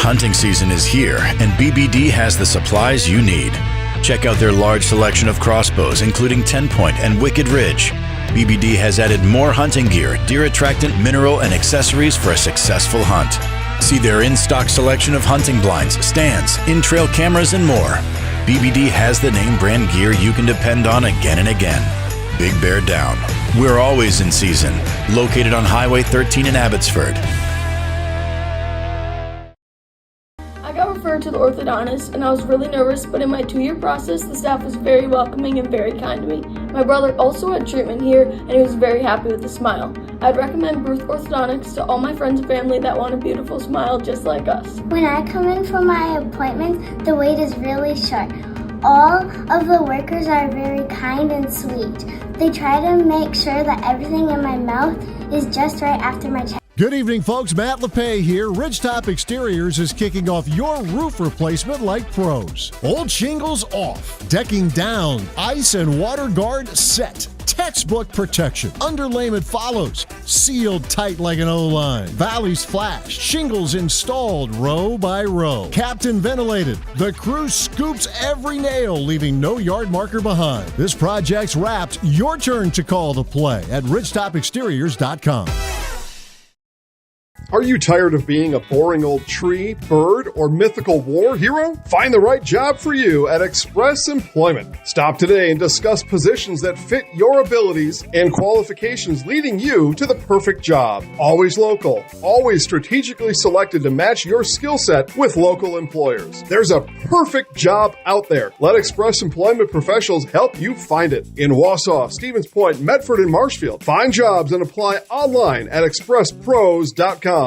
Hunting season is here, and BBD has the supplies you need. Check out their large selection of crossbows, including 10-point and Wicked Ridge. BBD has added more hunting gear, deer attractant, mineral, and accessories for a successful hunt. See their in-stock selection of hunting blinds, stands, in-trail cameras, and more. BBD has the name brand gear you can depend on again and again. Big Bear Down. We're always in season. Located on Highway 13 in Abbotsford. I got referred to the orthodontist and I was really nervous, but in my 2-year process, the staff was very welcoming and very kind to me. My brother also had treatment here and he was very happy with the smile. I'd recommend Bruce Orthodontics to all my friends and family that want a beautiful smile just like us. When I come in for my appointment, the wait is really short. All of the workers are very kind and sweet. They try to make sure that everything in my mouth is just right after my check. Good evening, folks. Matt LePay here. Ridgetop Exteriors is kicking off your roof replacement like pros. Old shingles off, decking down, ice and water guard set. Textbook protection. Underlayment follows. Sealed tight like an O-line. Valleys flashed. Shingles installed row by row. Captain ventilated. The crew scoops every nail, leaving no yard marker behind. This project's wrapped. Your turn to call the play at ridgetopexteriors.com. Are you tired of being a boring old tree, bird, or mythical war hero? Find the right job for you at Express Employment. Stop today and discuss positions that fit your abilities and qualifications, leading you to the perfect job. Always local, always strategically selected to match your skill set with local employers. There's a perfect job out there. Let Express Employment professionals help you find it. In Wausau, Stevens Point, Medford, and Marshfield. Find jobs and apply online at expresspros.com.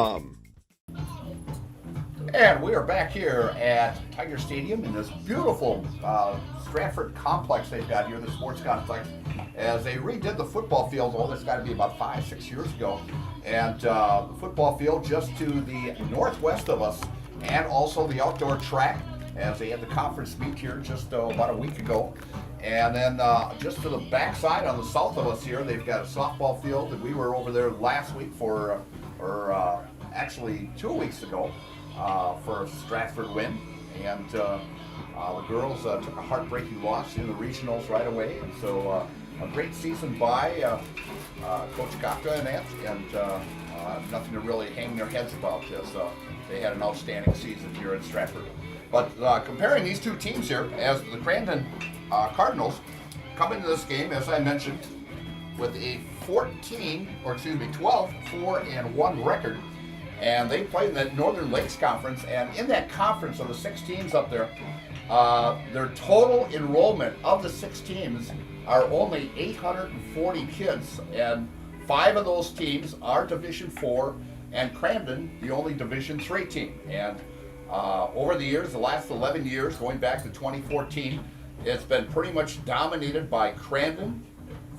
And we are back here at Tiger Stadium in this beautiful Stratford complex they've got here, the sports complex, as they redid the football field. Oh, this got to be about 5-6 years ago. And the football field just to the northwest of us, and also the outdoor track, as they had the conference meet here just about a week ago. And then just to the backside on the south of us here, they've got a softball field that we were over there last week for, actually 2 weeks ago, for a Stratford win. And the girls took a heartbreaking loss in the regionals right away. And so a great season by Coach Kafka and that, and nothing to really hang their heads about this. They had an outstanding season here at Stratford. But comparing these two teams here, as the Crandon Cardinals come into this game, as I mentioned, with a 12-4-1 record, and they played in that Northern Lakes Conference, and in that conference of the 6 teams up there, their total enrollment of the 6 teams are only 840 kids, and 5 of those teams are Division 4, and Crandon, the only Division 3 team. And over the years, the last 11 years, going back to 2014, it's been pretty much dominated by Crandon,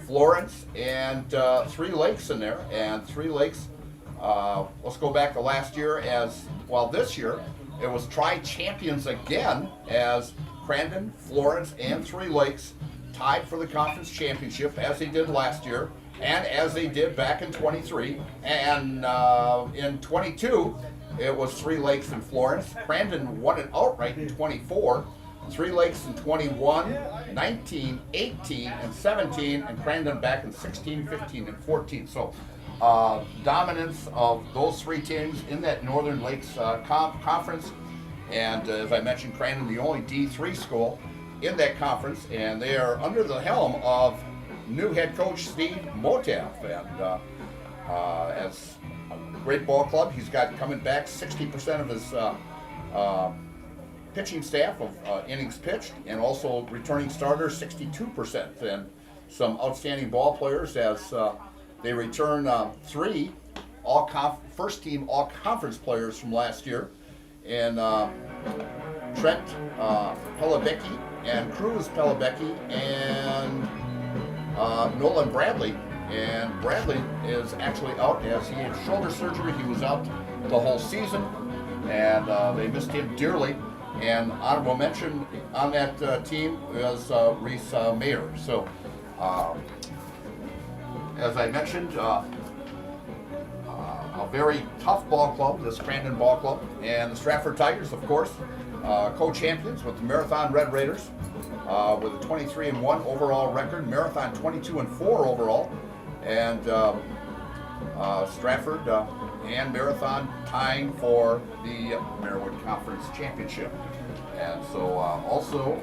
Florence, and 3 Lakes in there. And 3 Lakes, let's go back to last year this year, it was tri-champions again, as Crandon, Florence, and 3 Lakes tied for the conference championship, as they did last year, and as they did back in 23. And in 22, it was 3 Lakes and Florence. Crandon won it outright in 24. 3 Lakes in 21, 19, 18, and 17, and Crandon back in 16, 15, and 14. So dominance of those 3 teams in that Northern Lakes conference. And as I mentioned, Crandon, the only D3 school in that conference, and they are under the helm of new head coach Steve Motaf. And as a great ball club, he's got coming back 60% of his pitching staff of innings pitched, and also returning starters 62%, and some outstanding ball players as they return 3 first team all conference players from last year, and Trent Pelabecki and Cruz Pelabecki and Nolan Bradley. And Bradley is actually out as he had shoulder surgery. He was out the whole season, and they missed him dearly. And honorable mention on that team was Reese Mayer. So, as I mentioned, I'll very tough ball club, this Crandon ball club. And the Stratford Tigers, of course, co-champions with the Marathon Red Raiders with a 23-1 overall record, Marathon 22-4 overall, and Stratford and Marathon tying for the Merriwood Conference Championship. And so also,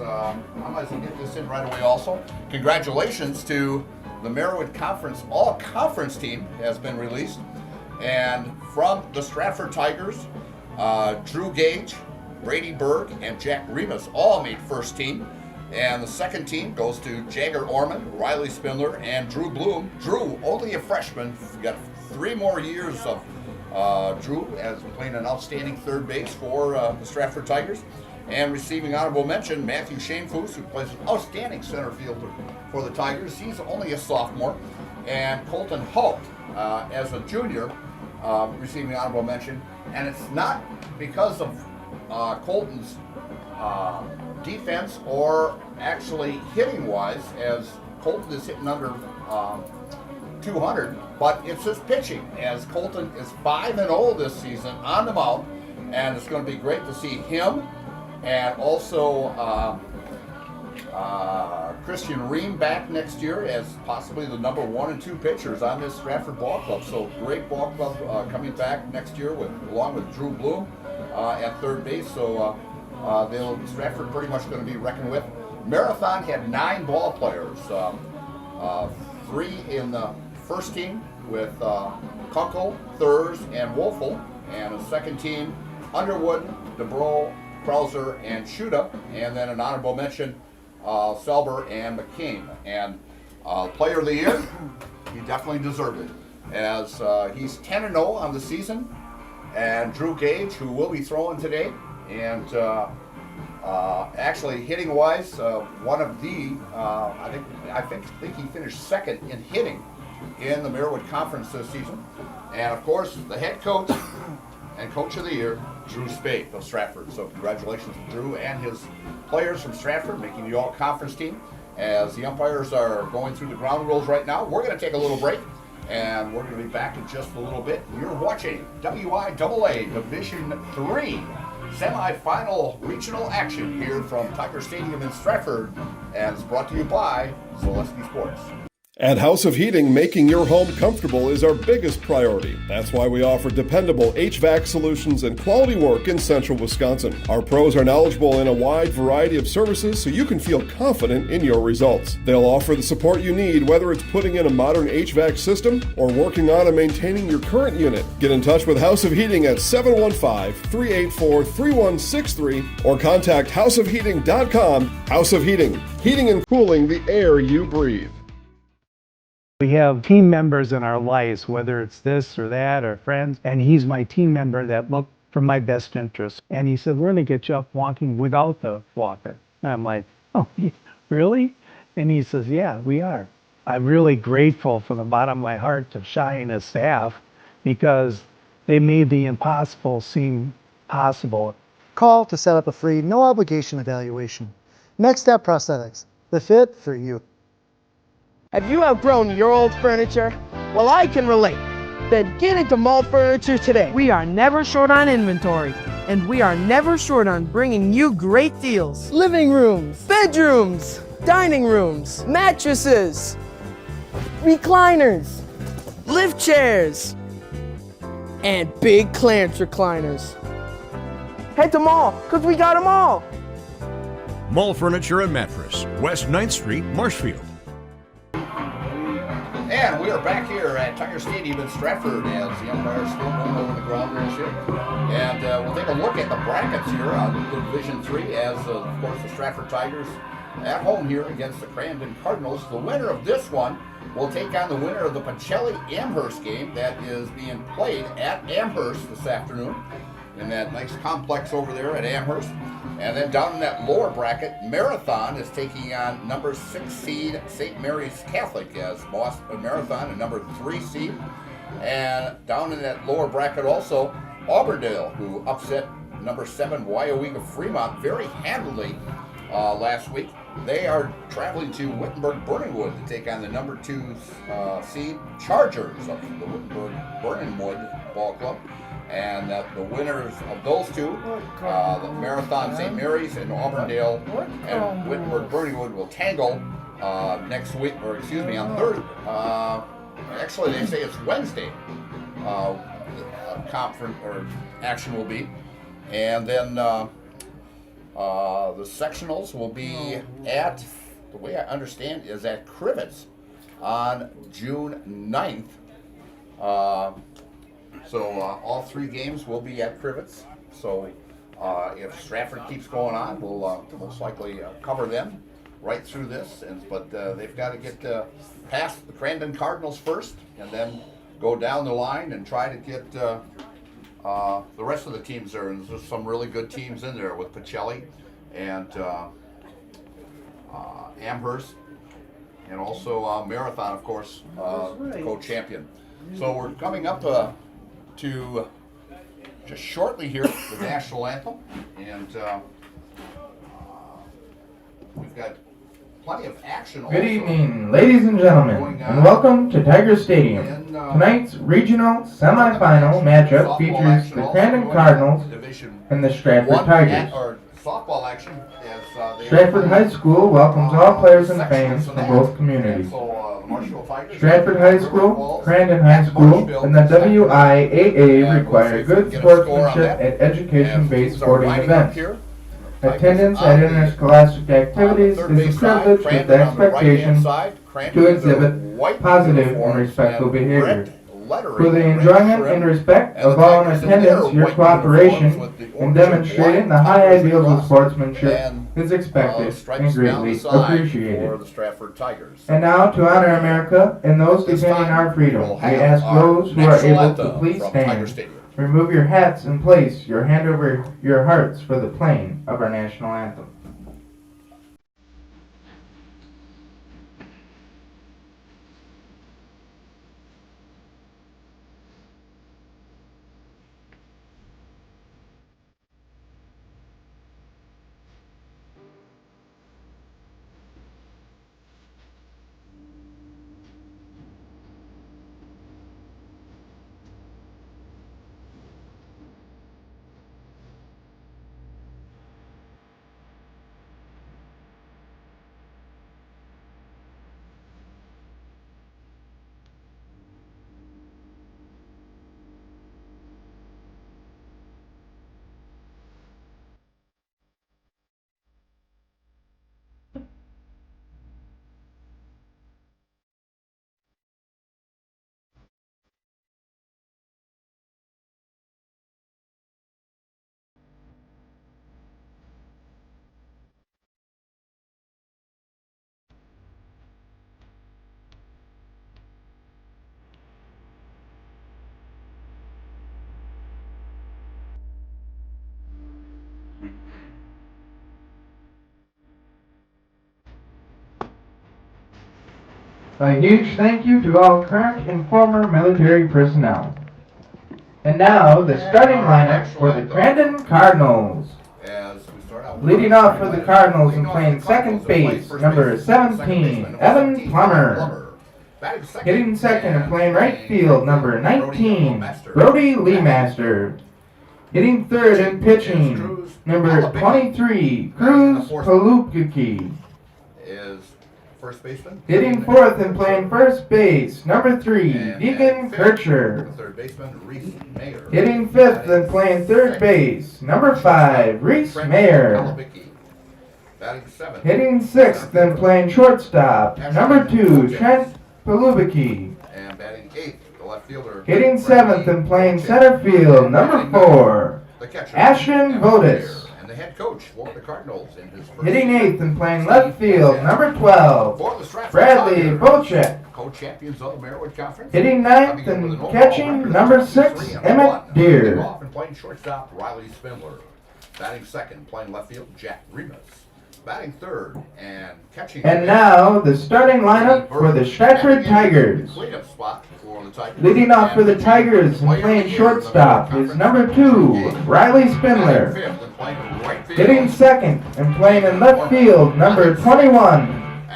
I might as well get this in right away also, congratulations to the Merriwood Conference all-conference team has been released. And from the Stratford Tigers, Drew Gage, Brady Berg, and Jack Remus all made first team. And the second team goes to Jagger Orman, Riley Spindler, and Drew Bloom. Drew, only a freshman, got 3 more years of Drew as playing an outstanding third base for the Stratford Tigers. And receiving honorable mention, Matthew Shanefoos, who plays an outstanding center fielder for the Tigers. He's only a sophomore. And Colton Holt, as a junior, receiving honorable mention. And it's not because of Colton's defense or actually hitting-wise, as Colton is hitting under 200, but it's his pitching, as Colton is 5-0 this season on the mound, and it's going to be great to see him and also Christian Ream back next year as possibly the number 1 and 2 pitchers on this Stratford ball club. So great ball club coming back next year along with Drew Bloom at third base. So Stratford pretty much going to be reckoned with. Marathon had 9 ball players, 3 in the first team with Kunkel, Thurs, and Wolfel, and a second team, Underwood, DeBro, Krauser, and Schuda, and then an honorable mention, Selber and McCain. And Player of the Year, he definitely deserved it, as he's 10-0 on the season. And Drew Gage, who will be throwing today, and actually hitting-wise, one of the I think he finished second in hitting in the Merriwood Conference this season. And of course, the head coach and Coach of the Year, Drew Spade of Stratford. So congratulations to Drew and his players from Stratford making the all-conference team. As the umpires are going through the ground rules right now, we're going to take a little break, and we're going to be back in just a little bit. You're watching WIAA Division 3 semifinal regional action here from Tiger Stadium in Stratford, and it's brought to you by Zaleski Sports. At House of Heating, making your home comfortable is our biggest priority. That's why we offer dependable HVAC solutions and quality work in central Wisconsin. Our pros are knowledgeable in a wide variety of services, so you can feel confident in your results. They'll offer the support you need, whether it's putting in a modern HVAC system or working on and maintaining your current unit. Get in touch with House of Heating at 715-384-3163 or contact houseofheating.com. House of Heating, heating and cooling the air you breathe. We have team members in our lives, whether it's this or that or friends, and he's my team member that looked for my best interest. And he said, we're going to get you up walking without the walker. And I'm like, oh, really? And he says, yeah, we are. I'm really grateful from the bottom of my heart to Shai and his staff because they made the impossible seem possible. Call to set up a free, no obligation evaluation. Next Step Prosthetics, the fit for you. Have you outgrown your old furniture? Well, I can relate. Then get into Mall Furniture today. We are never short on inventory, and we are never short on bringing you great deals. Living rooms, bedrooms, dining rooms, mattresses, recliners, lift chairs, and big clearance recliners. Head to Mall, because we got them all. Mall Furniture and Mattress, West 9th Street, Marshfield. And we are back here at Tiger Stadium in Stratford as the umpires still going over the ground rules here. And we'll take a look at the brackets here on Division 3 as, of course, the Stratford Tigers at home here against the Crandon Cardinals. The winner of this one will take on the winner of the Pacelli-Amherst game that is being played at Amherst this afternoon in that nice complex over there at Amherst. And then down in that lower bracket, Marathon is taking on number 6 seed St. Mary's Catholic as Boston Marathon, a number 3 seed. And down in that lower bracket also, Auburndale, who upset number 7 WIAA Fremont very handily last week. they are traveling to Wittenberg-Burningwood to take on the number 2 seed Chargers of the Wittenberg-Burningwood Ball Club. And the winners of those two, the Marathon St. Mary's and Auburndale and Wittenberg-Burningwood will tangle next week, or excuse me, on Thursday. Actually, they say it's Wednesday. Conference or action will be, and then the sectionals will be at, the way I understand, is at Crivets on June 9th. So all 3 games will be at Crivets. So if Stratford keeps going on, we'll most likely cover them right through this. But they've got to get past the Crandon Cardinals first, and then go down the line and try to get the rest of the teams there. And there's some really good teams in there with Pacelli and Amherst, and also Marathon, of course, co-champion. So we're coming up to just shortly here the national anthem, and we've got plenty of action. Good evening, ladies and gentlemen, and welcome to Tiger Stadium. Tonight's regional semifinal matchup features the Crandon Cardinals and the Stratford Tigers. Softball action as Stratford High School welcomes all players and fans from both communities. Stratford High School, Crandon High School, and the WIAA require good sportsmanship at education-based sporting events. Attendance at interscholastic activities is a privilege with the expectation to exhibit positive and respectful behavior. For the enjoyment and respect of all in attendance, your cooperation in demonstrating the high ideals of sportsmanship is expected and greatly appreciated. And now, to honor America and those defending our freedom, we ask those who are able to please stand. Remove your hats and place your hand over your hearts for the playing of our national anthem. A huge thank you to all current and former military personnel. And now, the starting lineup for the Crandon Cardinals. Leading off for the Cardinals and playing second base, number 17, Evan Plummer. Hitting second and playing right field, number 19, Brody Leemaster. Hitting third and pitching, number 23, Cruz Palukiki. First baseman. Hitting fourth and playing first base, number 3, Deacon Kircher. Third baseman, Reese Mayer. Hitting fifth and playing third base, number 5, Reese Mayer. Batting seventh. Hitting sixth and playing shortstop, number 2, Trent Palubicki. And batting eighth, the left fielder. Hitting seventh and playing center field, number 4, Ashton Votis. And the head coach for the Cardinals in his first Hitting eighth and playing left field, number 12, Bradley Bocek. Co-champions of the Merriwood Conference. Hitting ninth and catching, number 6, Emmett Deer. Off and playing shortstop, Riley Spindler. Batting second, playing left field, Jack Remus. Batting third and catching. And now the starting lineup for the Stratford Tigers. Leading off for the Tigers and playing shortstop is number 2, Riley Spindler. playing right field. Hitting second and playing in left field, number 21,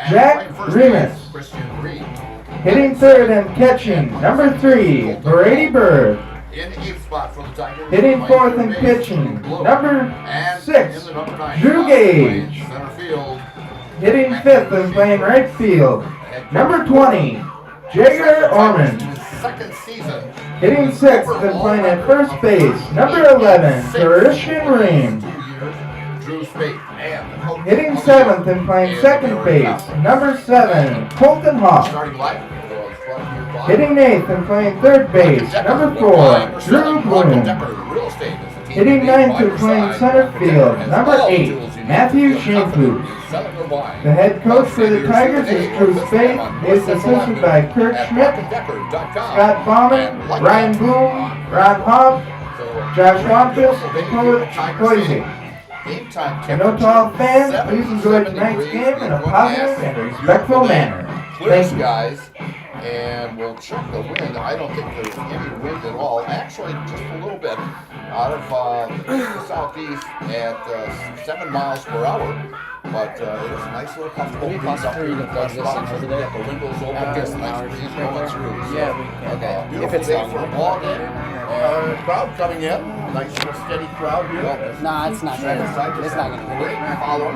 Jack Remus. Christian Reed. Hitting third and catching, number 3, Brady Bird. In eighth spot for the Tigers. Hitting fourth and pitching, number 6, Drew Gage. Center field. Hitting fifth and playing right field, number 20, Jagger Ormond. Second season. Hitting sixth and playing at first base, number 11, Christian Ream. Drew Spate. Hitting seventh and playing second base, number 7, Colton Hawk. Starting life. Hitting eighth and playing third base, number 4, Drew Bloom. Hitting ninth and playing center field, number 8, Matthew Shankloop. The head coach for the Tigers is Drew Spate. He is assisted by Kirk Schmidt, Scott Bauman, Ryan Bloom, Ron Hobb, Josh Wampus, and Coach Boise. And to all fans, please enjoy tonight's game in a positive and respectful manner. Thank you. Guys. And we'll check the wind. I don't think there's any wind at all. Actually, just a little bit out of the southeast at 7 miles per hour. But it's a nice little comfortable breeze up here. The windows open. There's a nice breeze going through. Yeah, we can. Okay. Beautiful day for a ball game. And crowd coming in. Nice little steady crowd here. Nah, it's not. It's not going to be great. Follow.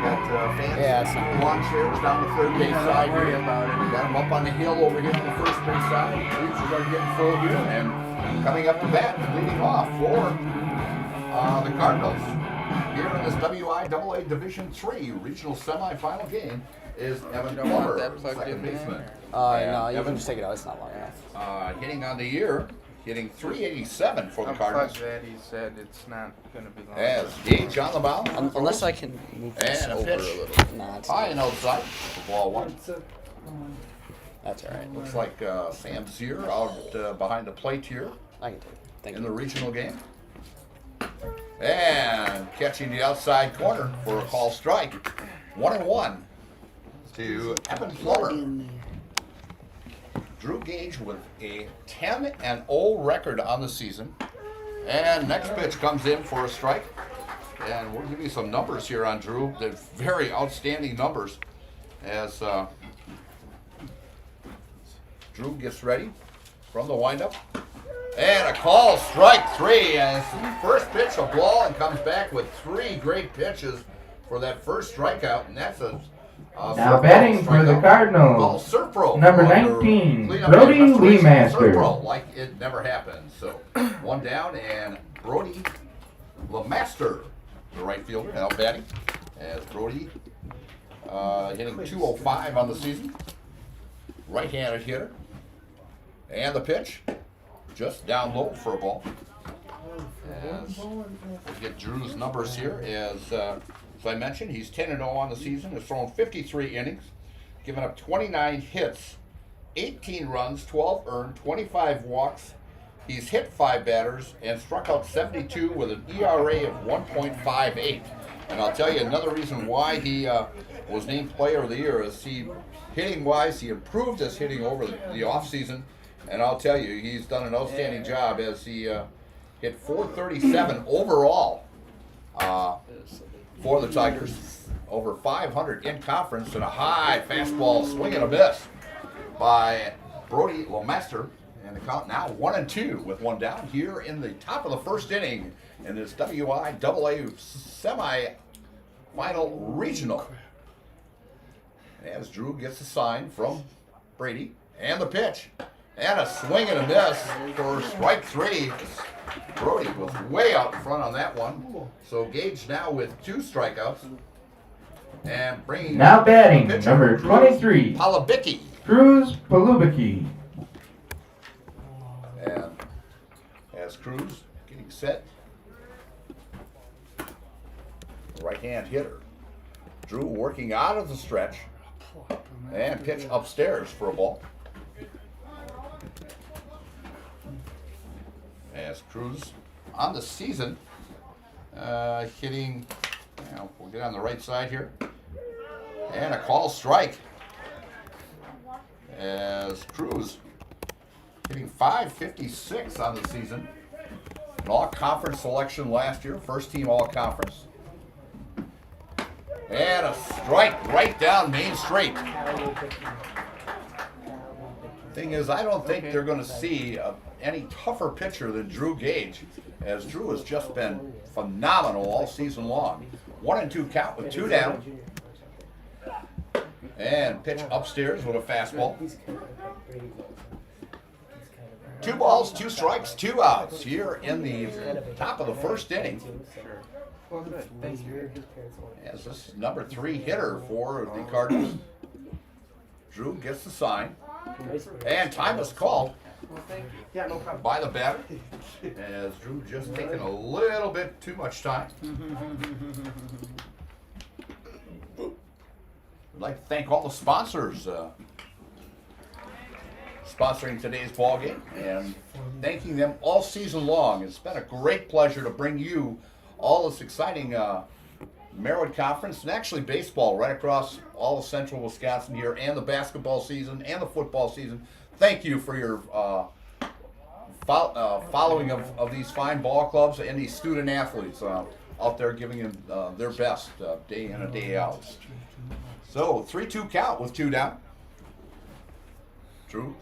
Got fans lawn chairs down the third base side here. Got them up on the hill over here on the first base side. Bleachers are getting full here. And coming up to bat, leading off for the Cardinals here in this WIAA Division III regional semifinal game is Evan Plummer, second baseman. No, you can just take it out. It's not long enough. Hitting on the year. Hitting 387 for the Cardinals. That he said it's not going to be long. As Gage on the mound. Unless I can move this over a little. Nah, it's high and outside for ball one. That's all right. Looks like Sam Zier out behind the plate here. I can take it. Thank in you. The regional game. And catching the outside corner for a call strike. 1-1 to Evan Plummer. Drew Gage with a 10-0 record on the season. And next pitch comes in for a strike. And we'll give you some numbers here on Drew. They're very outstanding numbers as Drew gets ready from the windup. And a call, strike 3. And first pitch a ball and comes back with 3 great pitches for that first strikeout. And that's a now batting for the Cardinals, number 19, Brody Lemaster. Like it never happened. So one down, and Brody Lemaster, the right fielder, now batting as Brody hitting 205 on the season. Right-handed hitter. And the pitch just down low for a ball. As we'll get Drew's numbers here as I mentioned, he's 10-0 on the season, has thrown 53 innings, given up 29 hits, 18 runs, 12 earned, 25 walks. He's hit 5 batters and struck out 72 with an ERA of 1.58. And I'll tell you another reason why he was named Player of the Year is hitting-wise, he improved his hitting over the offseason. And I'll tell you, he's done an outstanding job as he hit 437 overall. For the Tigers, over 500 in conference, and a high fastball swing and a miss by Brody Lemaster. And the count now 1-2 with one down here in the top of the first inning in this WIAA semi-final regional. As Drew gets a sign from Brady, and the pitch, and a swing and a miss for strike 3. Brody was way out in front on that one. So Gage now with 2 strikeouts. And bringing now batting, number 23, Palabicki. Cruz Palubicki. And as Cruz getting set. Right-hand hitter. Drew working out of the stretch. And pitch upstairs for a ball. As Cruz on the season hitting, we'll get on the right side here, and a call strike as Cruz hitting .556 on the season, An all-conference selection last year, first team all-conference. And a strike right down Main Street. Thing is, I don't think they're going to see any tougher pitcher than Drew Gage, as Drew has just been phenomenal all season long. 1-2 count with 2 down. And pitch upstairs with a fastball. 2 balls, 2 strikes, 2 outs here in the top of the first inning. As this number 3 hitter for the Cardinals. Drew gets the sign. And time is called by the batter, as Drew just taking a little bit too much time. I'd like to thank all the sponsors sponsoring today's ball game and thanking them all season long. It's been a great pleasure to bring you all this exciting Merritt Conference and actually baseball right across all of central Wisconsin here, and the basketball season and the football season. Thank you for your following of these fine ball clubs and these student athletes out there giving them their best day in and day out. So 3-2 count with 2 down. Drew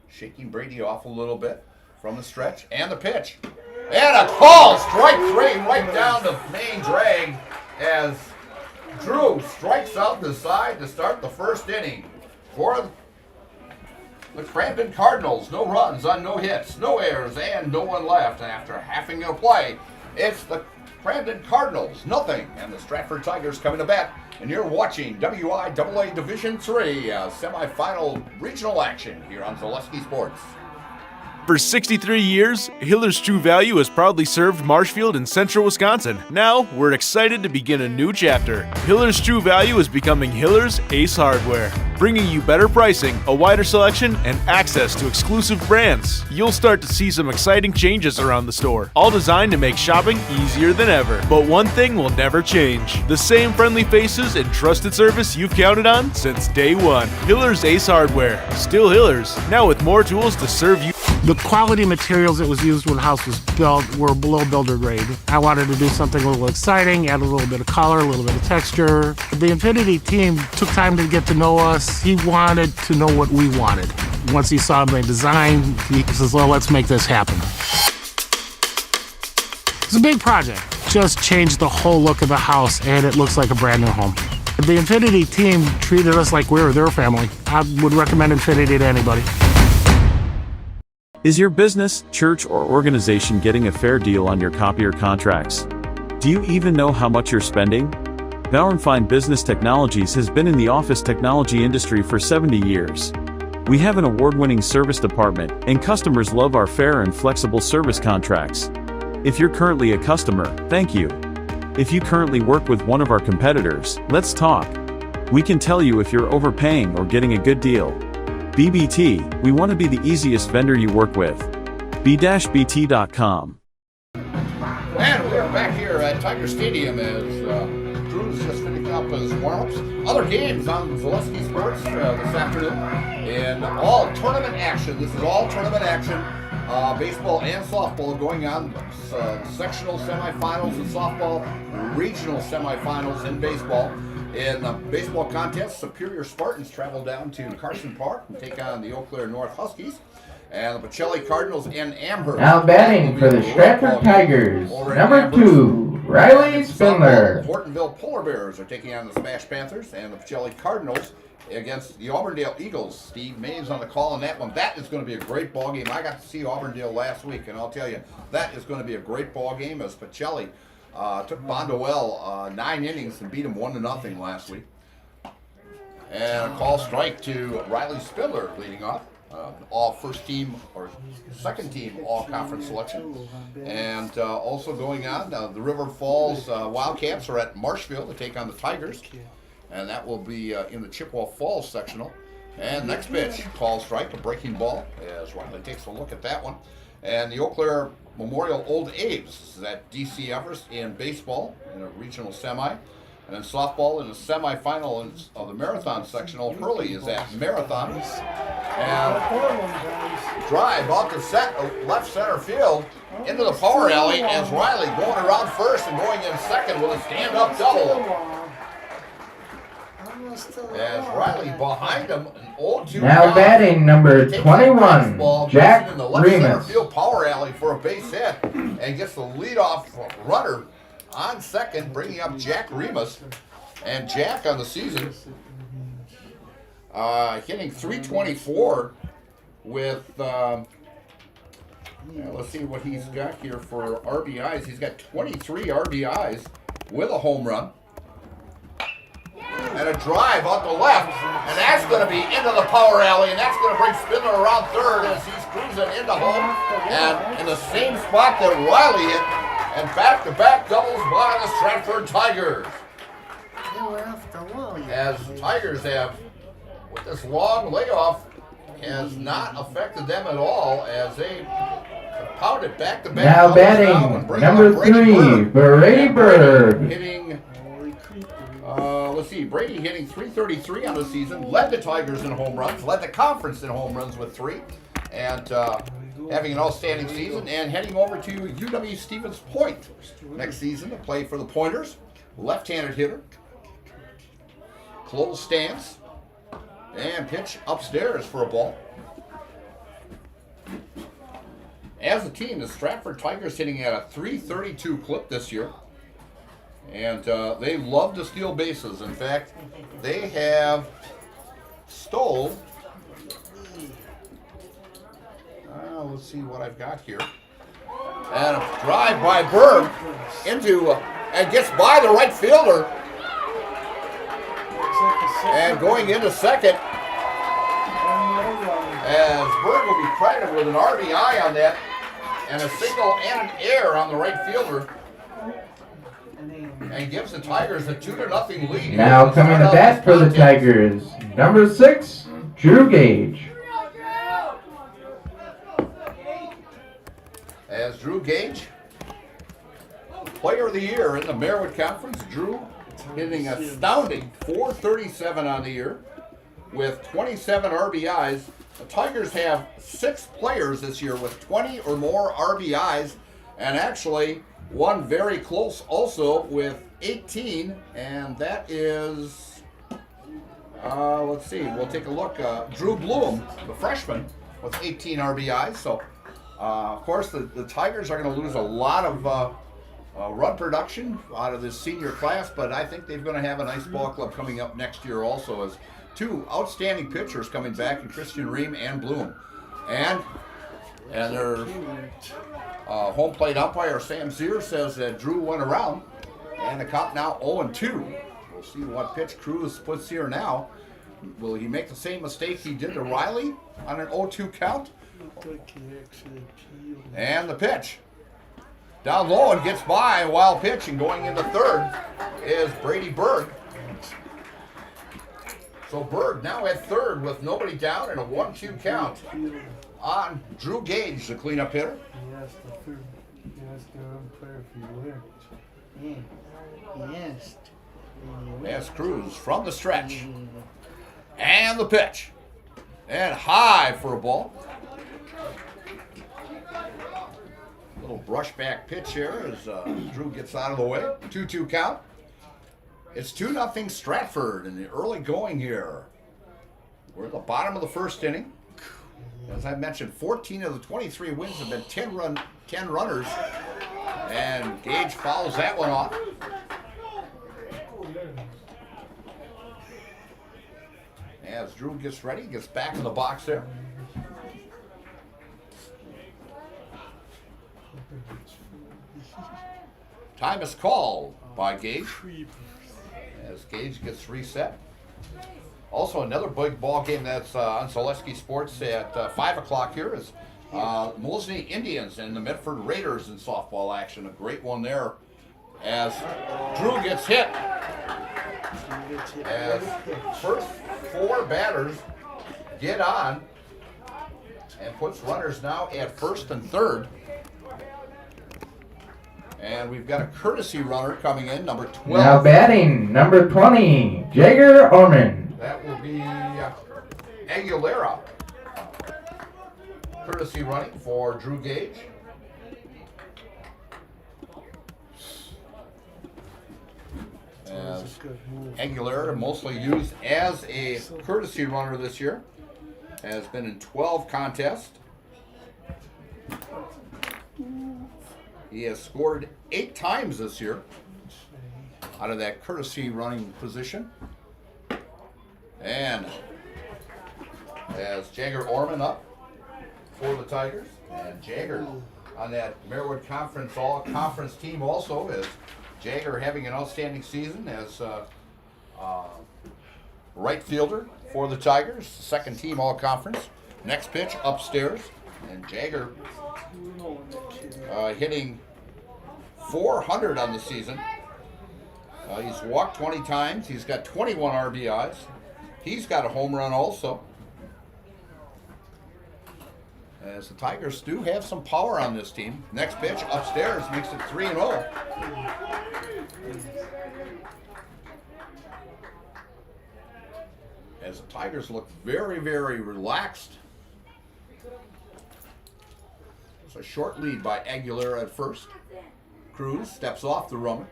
shaking Brady off a little bit from the stretch, and the pitch. And a call, strike 3 right down the main drag as Drew strikes out the side to start the first inning for the Crandon Cardinals. No runs on no hits, no errors, and no one left. And after halving a play, it's the Crandon Cardinals, nothing, and the Stratford Tigers coming to bat. And you're watching WIAA Division III semifinal regional action here on Zaleski Sports. For 63 years, Hiller's True Value has proudly served Marshfield and central Wisconsin. Now, we're excited to begin a new chapter. Hiller's True Value is becoming Hiller's Ace Hardware, bringing you better pricing, a wider selection, and access to exclusive brands. You'll start to see some exciting changes around the store, all designed to make shopping easier than ever. But one thing will never change: the same friendly faces and trusted service you've counted on since day one. Hiller's Ace Hardware, still Hiller's, now with more tools to serve you. The quality materials that was used when the house was built were below builder grade. I wanted to do something a little exciting, add a little bit of color, a little bit of texture. The Infinity team took time to get to know us. He wanted to know what we wanted. Once he saw my design, he says, well, let's make this happen. It's a big project. Just changed the whole look of the house, and it looks like a brand new home. The Infinity team treated us like we were their family. I would recommend Infinity to anybody. Is your business, church, or organization getting a fair deal on your copier contracts? Do you even know how much you're spending? Bauernfein Business Technologies has been in the office technology industry for 70 years. We have an award-winning service department, and customers love our fair and flexible service contracts. If you're currently a customer, thank you. If you currently work with one of our competitors, let's talk. We can tell you if you're overpaying or getting a good deal. BBT, we want to be the easiest vendor you work with. b-bt.com. And we're back here at Tiger Stadium as Drew's just finishing up his warm-ups. Other games on Zaleski Sports this afternoon. And all tournament action. This is all tournament action. Baseball and softball going on. Sectional semifinals in softball. Regional semifinals in baseball. In the baseball contest, Superior Spartans travel down to Carson Park and take on the Eau Claire North Huskies. And the Pacelli Cardinals and Amherst. Now batting for the Stratford Tigers, number 2, Riley Spindler. Hortonville Polar Bears are taking on the Smash Panthers, and the Pacelli Cardinals against the Auburndale Eagles. Steve Mays on the call on that one. That is going to be a great ball game. I got to see Auburndale last week, and I'll tell you, that is going to be a great ball game as Pacelli took Bondwell 9 innings and beat him 1-0 last week. And a call strike to Riley Spindler leading off. All first team or second team all conference selection. And also going on, the River Falls Wildcats are at Marshfield to take on the Tigers. And that will be in the Chippewa Falls sectional. And next pitch, call strike, a breaking ball, as Riley takes a look at that one. And the Eau Claire Memorial Old Abe's is at DC Everest in baseball in a regional semi. And then softball in the semifinal of the marathon section, Old Hurley is at marathon. And drive off the left center field into the power alley as Riley going around first and going in second with a stand-up double. As Riley behind him, an 0-2 Now count. batting number 21, Jack in the left center Remus. field power alley for a base hit and gets the leadoff runner on second, bringing up Jack Remus. And Jack on the season hitting .324 with, let's see what he's got here for RBIs. He's got 23 RBIs with a home run. And a drive on the left, and that's going to be into the power alley, and that's going to bring Spindler around third as he's cruising into home, and in the same spot that Riley hit, and back-to-back doubles by the Stratford Tigers. As the Tigers have, with this long layoff, has not affected them at all as they pounded back-to-back. Now batting number 3, Brady Bird. Hitting, let's see, Brady hitting .333 on the season, led the Tigers in home runs, led the conference in home runs with 3, and having an outstanding season, and heading over to UW Stevens Point next season to play for the Pointers. Left-handed hitter, close stance, and pitch upstairs for a ball. As a team, the Stratford Tigers hitting at a .332 clip this year. And they love to steal bases. In fact, they have stole, let's see what I've got here. And a drive by Berg into, and gets by the right fielder. And going into second, as Berg will be credited with an RBI on that, and a single and an error on the right fielder. And gives the Tigers a 2-0 lead. Now coming to bat for the Tigers, number 6, Drew Gage. As Drew Gage, Player of the Year in the Merritt Conference, Drew hitting an astounding .437 on the year with 27 RBIs. The Tigers have 6 players this year with 20 or more RBIs, and actually one very close also with 18, and that is, let's see, we'll take a look. Drew Bloom, the freshman, with 18 RBIs. So, of course, the Tigers are going to lose a lot of run production out of this senior class, but I think they're going to have a nice ball club coming up next year also, as 2 outstanding pitchers coming back in Christian Ream and Bloom. And their home plate umpire, Sam Zier, says that Drew went around, and the count now 0-2. We'll see what pitch Cruz puts here now. Will he make the same mistake he did to Riley on an 0-2 count? And the pitch. Down low and gets by a wild pitch, and going into third is Brady Berg. So Berg now at third with nobody down and a 1-2 count on Drew Gage, the cleanup hitter. As Cruz from the stretch. And the pitch. And high for a ball. Little brushback pitch here as Drew gets out of the way. 2-2 count. It's 2-0 Stratford in the early going here. We're at the bottom of the first inning. As I mentioned, 14 of the 23 wins have been 10 runners. And Gage fouls that one off. As Drew gets ready, gets back in the box there. Time is called by Gage as Gage gets reset. Also, another big ball game that's on Zaleski Sports at 5 o'clock here is Moseley Indians and the Medford Raiders in softball action. A great one there as Drew gets hit. As first 4 batters get on and puts runners now at first and third. And we've got a courtesy runner coming in, number 12. Now batting, number 20, Jagger Orman. That will be Aguilera. Courtesy running for Drew Gage. As Aguilera, mostly used as a courtesy runner this year, has been in 12 contests. He has scored 8 times this year out of that courtesy running position. And as Jagger Orman up for the Tigers, and Jagger on that Marywood Conference all-conference team also, as Jagger having an outstanding season as right fielder for the Tigers, second team all-conference. Next pitch upstairs, and Jagger hitting .400 on the season. He's walked 20 times. He's got 21 RBIs. He's got a home run also. As the Tigers do have some power on this team. Next pitch upstairs makes it 3-0. As the Tigers look very, very relaxed. It's a short lead by Aguilera at first. Cruz steps off the runner.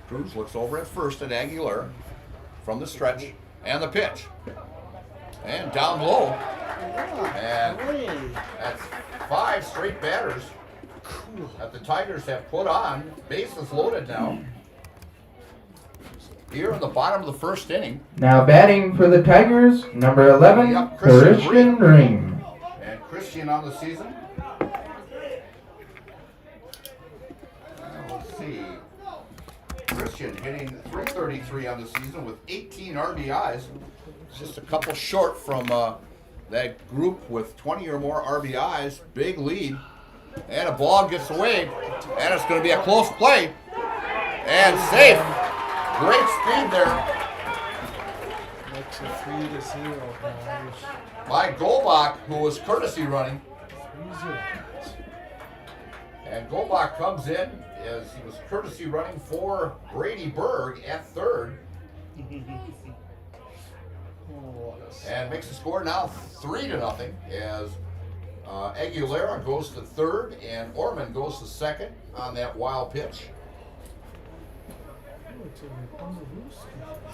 Cruz looks over at first at Aguilera from the stretch and the pitch. And down low. And that's 5 straight batters that the Tigers have put on. Bases loaded now. Here in the bottom of the first inning. Now batting for the Tigers, number 11, Christian Ream. And Christian on the season. Let's see. Christian hitting .333 on the season with 18 RBIs. Just a couple short from that group with 20 or more RBIs. Big lead. And a ball gets away. And it's going to be a close play. And safe. Great speed there. Makes it 3-0. By Golbach, who was courtesy running. And Golbach comes in as he was courtesy running for Brady Berg at third. And makes the score now 3-0 as Aguilera goes to third and Orman goes to second on that wild pitch.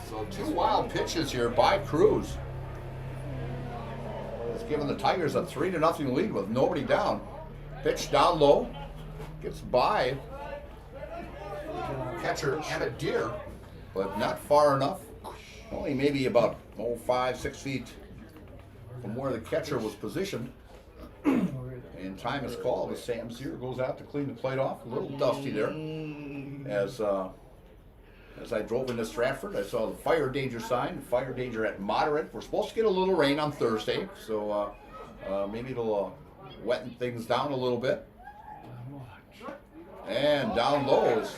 So 2 wild pitches here by Cruz. It's given the Tigers a 3-0 lead with nobody down. Pitch down low. Gets by catcher Emmett Deere, but not far enough. Only maybe about 5-6 feet from where the catcher was positioned. And time is called as Sam Zier goes out to clean the plate off. A little dusty there. As I drove into Stratford, I saw the fire danger sign. Fire danger at moderate. We're supposed to get a little rain on Thursday, so maybe it'll wetten things down a little bit. And down low is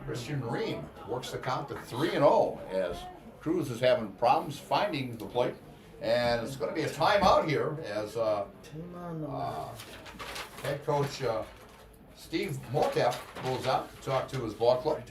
Christian Ream. Works the count to 3-0 as Cruz is having problems finding the plate. And it's going to be a timeout here as head coach Steve Motef goes out to talk to his ball club.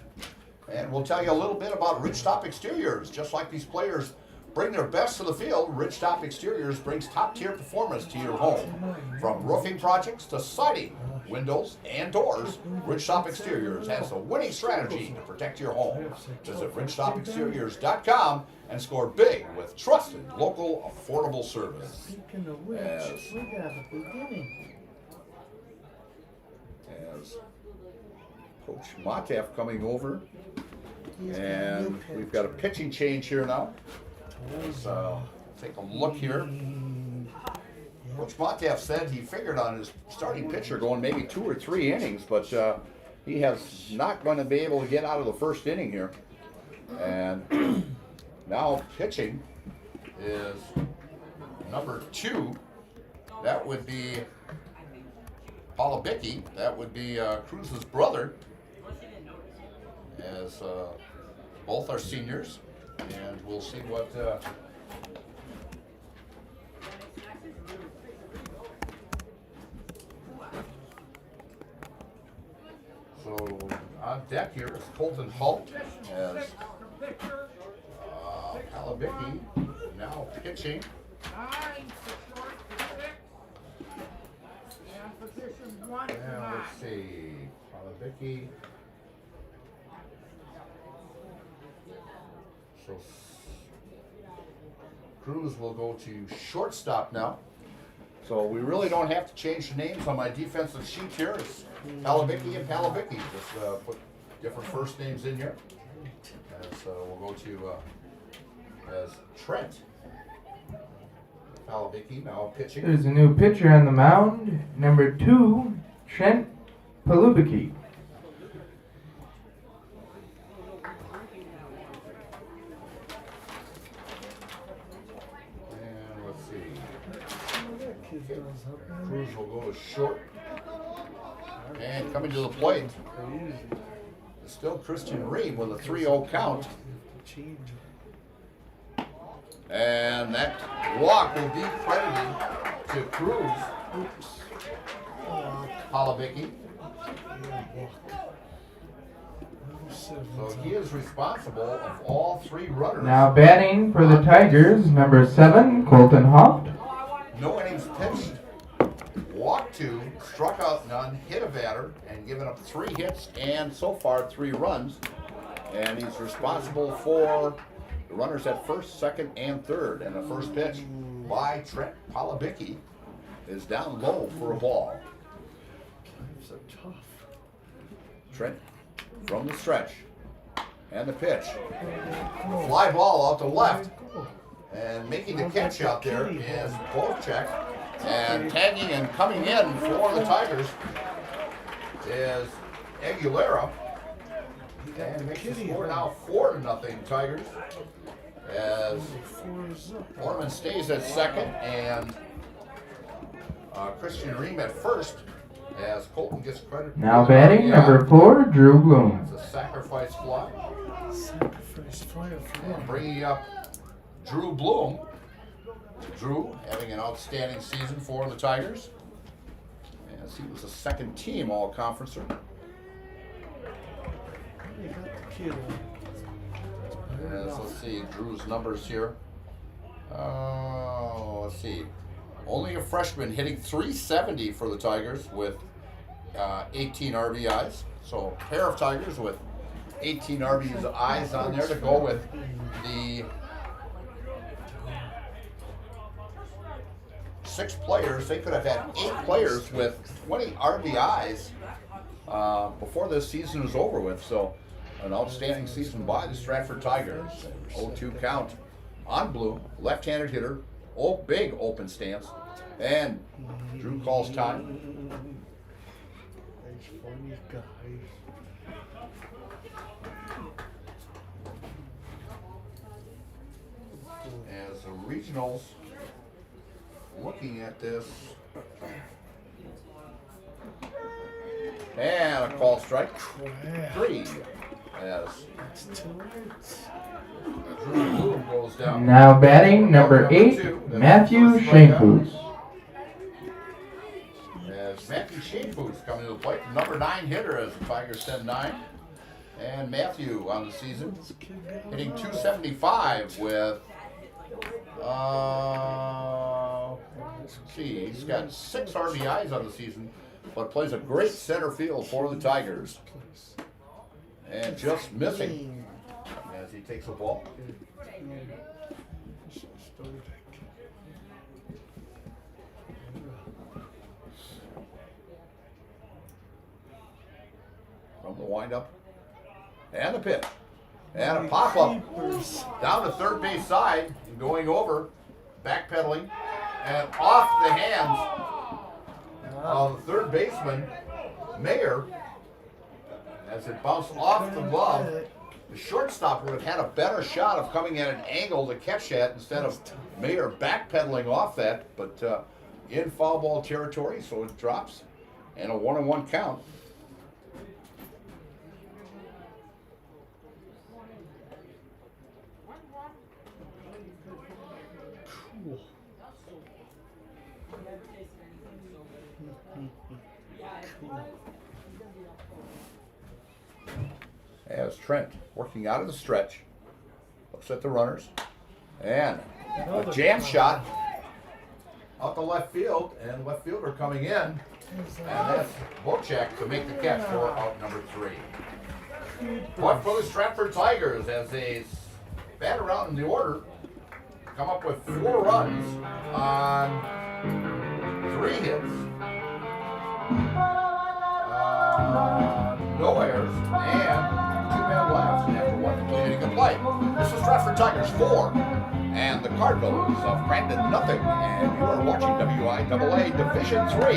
And we'll tell you a little bit about Ridgetop Exteriors. Just like these players bring their best to the field, Ridgetop Exteriors brings top-tier performance to your home. From roofing projects to siding, windows, and doors, Ridgetop Exteriors has a winning strategy to protect your home. Visit ridgetopexteriors.com and score big with trusted, local, affordable service. As Coach Motef coming over, and we've got a pitching change here now. So take a look here. Coach Motef said he figured on his starting pitcher going maybe 2 or 3 innings, but he has not going to be able to get out of the first inning here. And now pitching is number 2. That would be Palabicki. That would be Cruz's brother. As both are seniors, and we'll see what so on deck here is Colton Holt as Palabicki now pitching. And let's see, Palabicki. So Cruz will go to shortstop now. So we really don't have to change the names on my defensive sheet here. It's Palabicki and Palabicki. Just put different first names in here. As we'll go to as Trent Palabicki now pitching. There's a new pitcher on the mound, number 2, Trent Palubicki. And let's see. Cruz will go to short. And coming to the plate, it's still Christian Ream with a 3-0 count. And that walk will be credited to Cruz. Palabicki. So he is responsible of all 3 runners. Now batting for the Tigers, number 7, Colton Hoft. No innings pitched. Walked 2, struck out none, hit a batter, and given up 3 hits and so far 3 runs. And he's responsible for the runners at first, second, and third. And the first pitch by Trent Palabicki is down low for a ball. Trent from the stretch. And the pitch. Fly ball out to left. And making the catch out there is Bocek. And tagging and coming in for the Tigers is Aguilera. And makes the score now 4-0 Tigers. As Orman stays at second and Christian Ream at first as Colton gets credit. Now batting, number 4, Drew Bloom. It's a sacrifice fly. And bringing up Drew Bloom. Drew having an outstanding season for the Tigers. As he was a second team all-conferencer. Let's see Drew's numbers here. Let's see. Only a freshman hitting .370 for the Tigers with 18 RBIs. So a pair of Tigers with 18 RBIs on there to go with the 6 players. They could have had 8 players with 20 RBIs before this season is over with. So an outstanding season by the Stratford Tigers. 0-2 count on Bloom, left-handed hitter, big open stance, and Drew calls time. As the regionals looking at this, and a call strike 3 as Drew Bloom goes down. Now batting, number 8, Matthew Shankfoos. As Matthew Shankfoos coming to the plate, number 9 hitter as the Tigers send 9. And Matthew on the season hitting .275 with, he's got 6 RBIs on the season, but plays a great center field for the Tigers. And just missing as he takes the ball. From the windup. And the pitch. And a pop-up down the third base side, going over, backpedaling, and off the hands of the third baseman, Mayer, as it bounced off the glove. The shortstop would have had a better shot of coming at an angle to catch that instead of Mayer backpedaling off that, but in foul ball territory, so it drops, and a 1-1 count. As Trent working out of the stretch, looks at the runners, and a jam shot out to left field, and left fielder coming in, and that's Bocek to make the catch for out number 3. Point for the Stratford Tigers as they bat around in the order, come up with 4 runs on 3 hits, no errors, and 2 men left after 1 completed a play. This is Stratford Tigers 4 and the Cardinals of Crandon nothing, and you are watching WIAA Division 3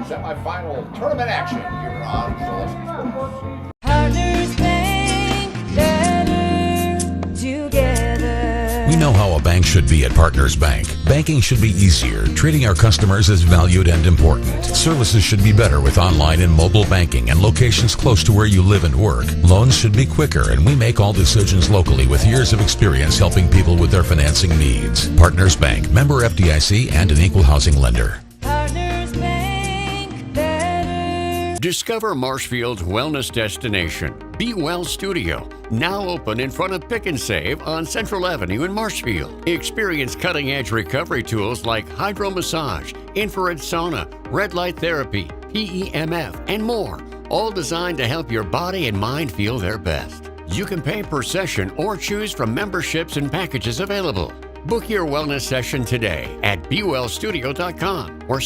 semifinal tournament action here on Gillespie Sports. Partners Bank, better together. We know how a bank should be at Partners Bank. Banking should be easier, treating our customers as valued and important. Services should be better with online and mobile banking and locations close to where you live and work. Loans should be quicker, and we make all decisions locally with years of experience helping people with their financing needs. Partners Bank, member FDIC, and an equal housing lender. Partners Bank, better. Discover Marshfield's wellness destination, Be Well Studio, now open in front of Pick and Save on Central Avenue in Marshfield. Experience cutting-edge recovery tools like hydro massage, infrared sauna, red light therapy, PEMF, and more, all designed to help your body and mind feel their best. You can pay per session or choose from memberships and packages available. Book your wellness session today at BeWellStudio.com or.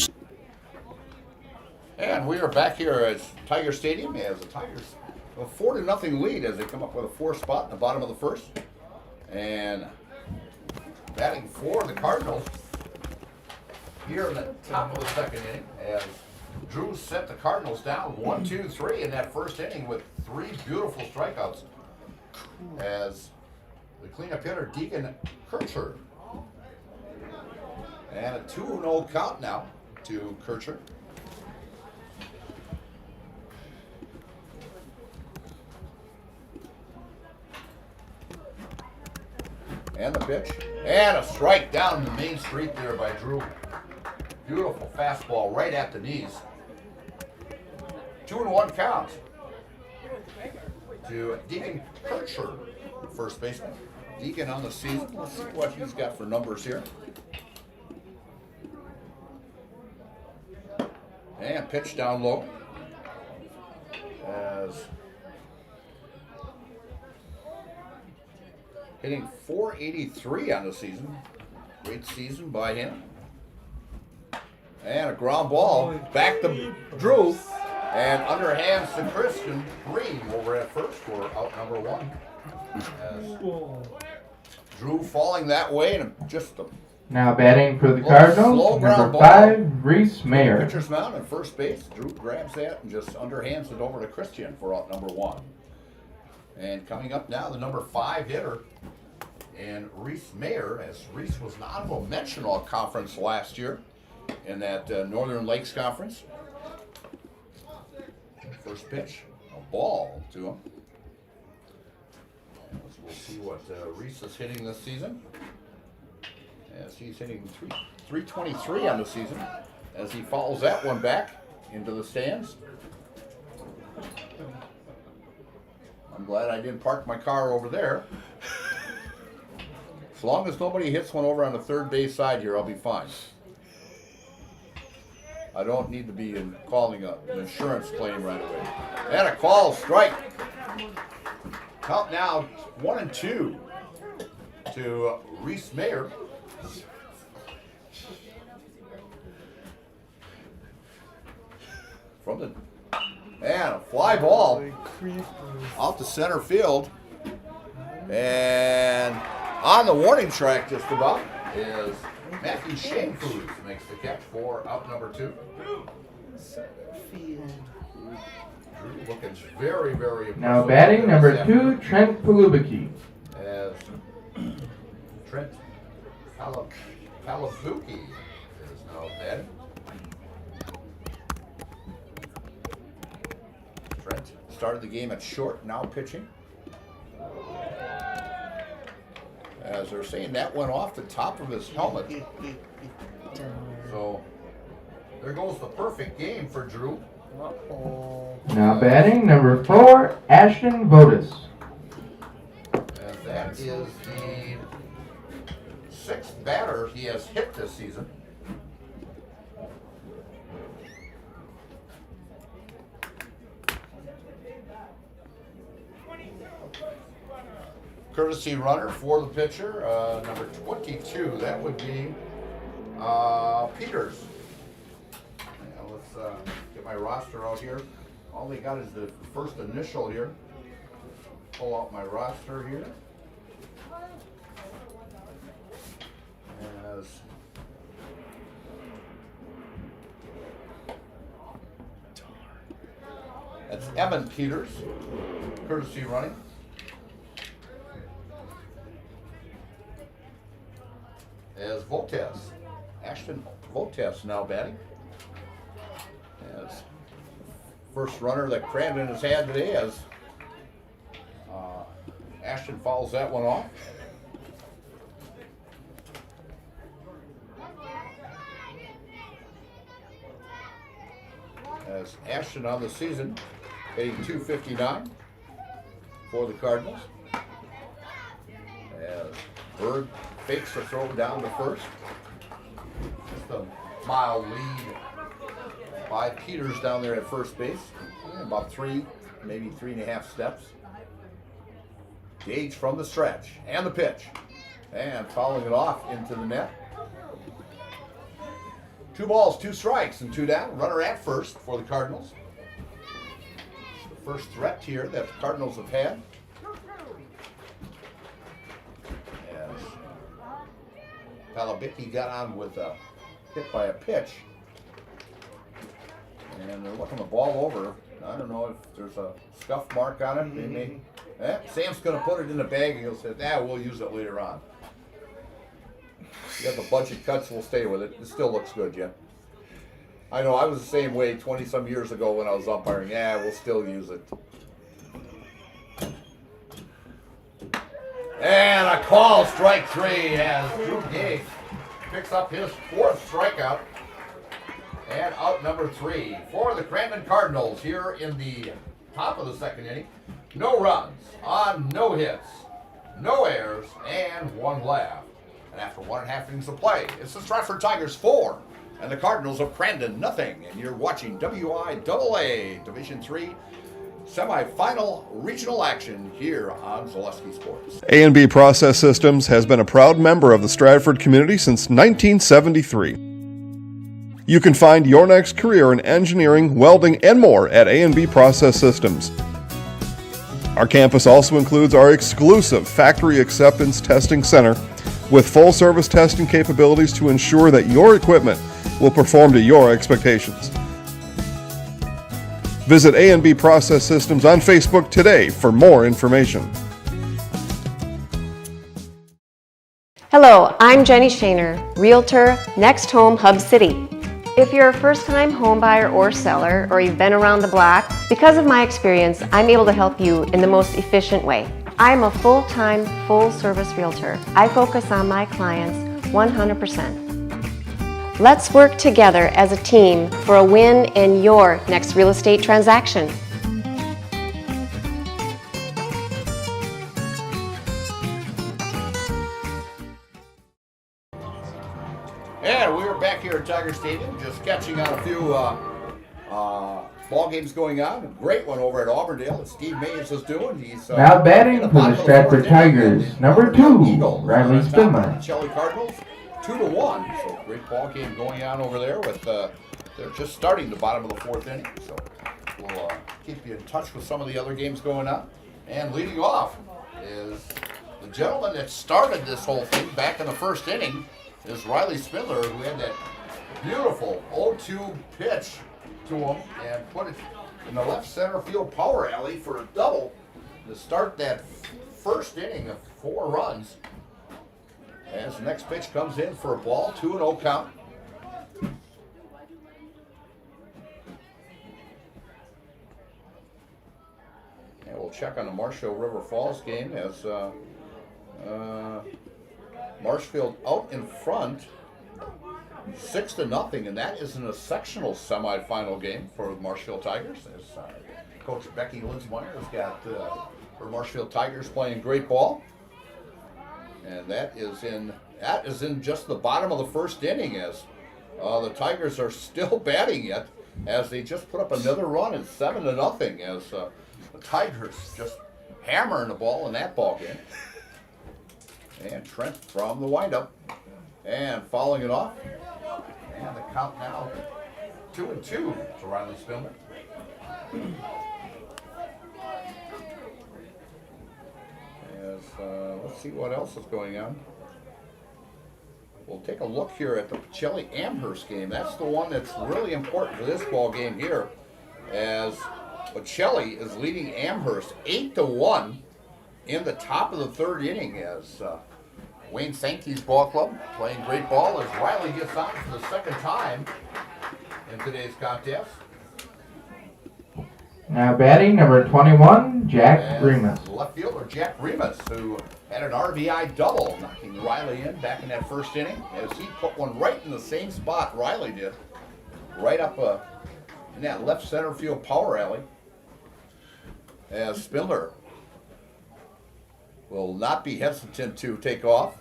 And we are back here at Tiger Stadium as the Tigers have a 4-0 lead as they come up with a 4 spot in the bottom of the first. And batting for the Cardinals here in the top of the second inning as Drew set the Cardinals down 1-2-3 in that first inning with 3 beautiful strikeouts as the cleanup hitter Deacon Kircher. And a 2-0 count now to Kircher. And the pitch. And a strike down the main street there by Drew. Beautiful fastball right at the knees. 2-1 count to Deacon Kircher, first baseman. Deacon on the season. Let's see what he's got for numbers here. And pitch down low. As hitting .483 on the season. Great season by him. And a ground ball back to Drew. And underhands to Christian Green over at first for out number 1. As Drew falling that way and just a now batting for the Cardinals, number 5, Reese Mayer. Pitcher's mound at first base. Drew grabs that and just underhands it over to Christian for out number 1. And coming up now, the number 5 hitter, and Reese Mayer, as Reese was an honorable mention all conference last year in that Northern Lakes Conference. First pitch, a ball to him. And we'll see what Reese is hitting this season. As he's hitting 323 on the season, as he follows that one back into the stands. I'm glad I didn't park my car over there. As long as nobody hits one over on the third base side here, I'll be fine. I don't need to be calling an insurance claim right away. And a call, strike. Count now 1-2 to Reese Mayer. From the and a fly ball off the center field, and on the warning track just about is Matthew Shanefood makes the catch for out number 2. Drew looking very, very impressive. Now batting number 2, Trent Palubicki. As Trent Palabuki is now batting. Trent started the game at short, now pitching. As they're saying, that went off the top of his helmet. So there goes the perfect game for Drew. Now batting number 4, Ashton Votis. is the 6th batter he has hit this season. Courtesy runner for the pitcher, number 22. That would be Peters. Yeah, let's get my roster out here. All they got is the first initial here. Pull out my roster here. As that's Evan Peters, courtesy running. As Voltes, Ashton Voltes now batting. As first runner that Crandon has had today, as Ashton fouls that one off. As Ashton on the season, hitting .259 for the Cardinals. As Bird fakes a throw down to first. Just a mild lead by Peters down there at first base. About 3, maybe 3.5 steps. Gage from the stretch and the pitch. And fouling it off into the net. 2 balls, 2 strikes, and 2 down. Runner at first for the Cardinals. The first threat here that the Cardinals have had. Palabicki got on with a hit by a pitch. And they're looking the ball over. I don't know if there's a scuff mark on it. They may. Sam's going to put it in the bag and he'll say, we'll use it later on. You have a bunch of cuts, we'll stay with it. It still looks good, Jim. I know, I was the same way 20-some years ago when I was umpiring. We'll still use it. And a call, strike 3, as Drew Gage picks up his 4th strikeout. And out number 3 for the Crandon Cardinals here in the top of the 2nd inning. No runs on no hits, no errors, and 1 laugh. And after 1.5 innings of play, it's the Stratford Tigers 4 and the Cardinals of Crandon nothing. And you're watching WIAA Division III Semifinal regional action here on Zaleski Sports. A&B Process Systems has been a proud member of the Stratford community since 1973. You can find your next career in engineering, welding, and more at A&B Process Systems. Our campus also includes our exclusive Factory Acceptance Testing Center with full-service testing capabilities to ensure that your equipment will perform to your expectations. Visit A&B Process Systems on Facebook today for more information. Hello, I'm Jenny Shaner, Realtor, Next Home Hub City. If you're a first-time home buyer or seller, or you've been around the block, because of my experience, I'm able to help you in the most efficient way. I'm a full-time, full-service realtor. I focus on my clients 100%. Let's work together as a team for a win in your next real estate transaction. And we're back here at Tiger Stadium, just catching on a few ball games going on. A great one over at Auburndale that Steve Mays is doing. He's now batting for the Stratford Tigers, number 2, Riley Spinman. Shelley Cardinals, 2-1. So great ball game going on over there. With they're just starting the bottom of the 4th inning. So we'll keep you in touch with some of the other games going on. And leading off is the gentleman that started this whole thing back in the 1st inning. Is Riley Spindler, who had that beautiful 0-2 pitch to him and put it in the left center field power alley for a double to start that 1st inning of 4 runs. As the next pitch comes in for a ball, 2-0 count. And we'll check on the Marshall River Falls game as Marshfield out in front, 6-0, and that is in a sectional semifinal game for the Marshfield Tigers. As Coach Becky Linsmeyer has got her Marshfield Tigers playing great ball. And that is in just the bottom of the first inning, as the Tigers are still batting yet, as they just put up another run at 7-0, as the Tigers just hammering the ball in that ball game. And Trent from the windup, and following it off, and the count now 2-2 to Riley Spindler. Let's see what else is going on. We'll take a look here at the Pacelli Amherst game. That's the one that's really important for this ball game here, as Pacelli is leading Amherst 8-1 in the top of the third inning, as Wayne Sankey's ball club playing great ball as Riley gets on for the second time in today's contest. Now batting number 21, Jack Remus. Left fielder Jack Remus, who had an RBI double, knocking Riley in back in that first inning, as he put one right in the same spot Riley did, right up in that left center field power alley. As Spindler will not be hesitant to take off,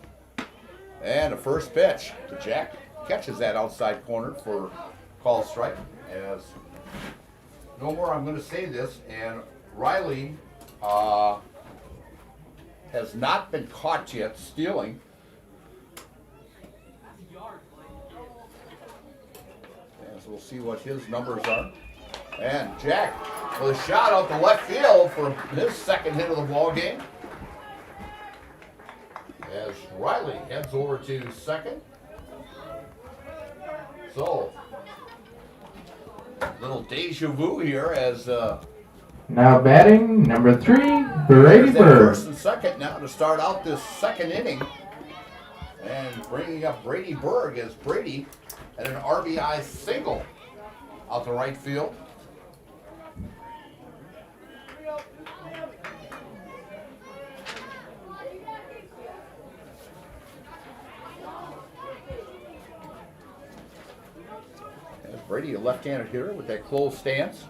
and the first pitch to Jack catches that outside corner for call strike. As no more, I'm going to say this, and Riley has not been caught yet stealing. As we'll see what his numbers are. And Jack with a shot out to left field for his second hit of the ball game. As Riley heads over to second. So, little deja vu here as now batting number 3, Brady Bird. First and second now to start out this second inning. And bringing up Brady Berg, as Brady had an RBI single out to right field. Brady, a left-handed hitter with that closed stance,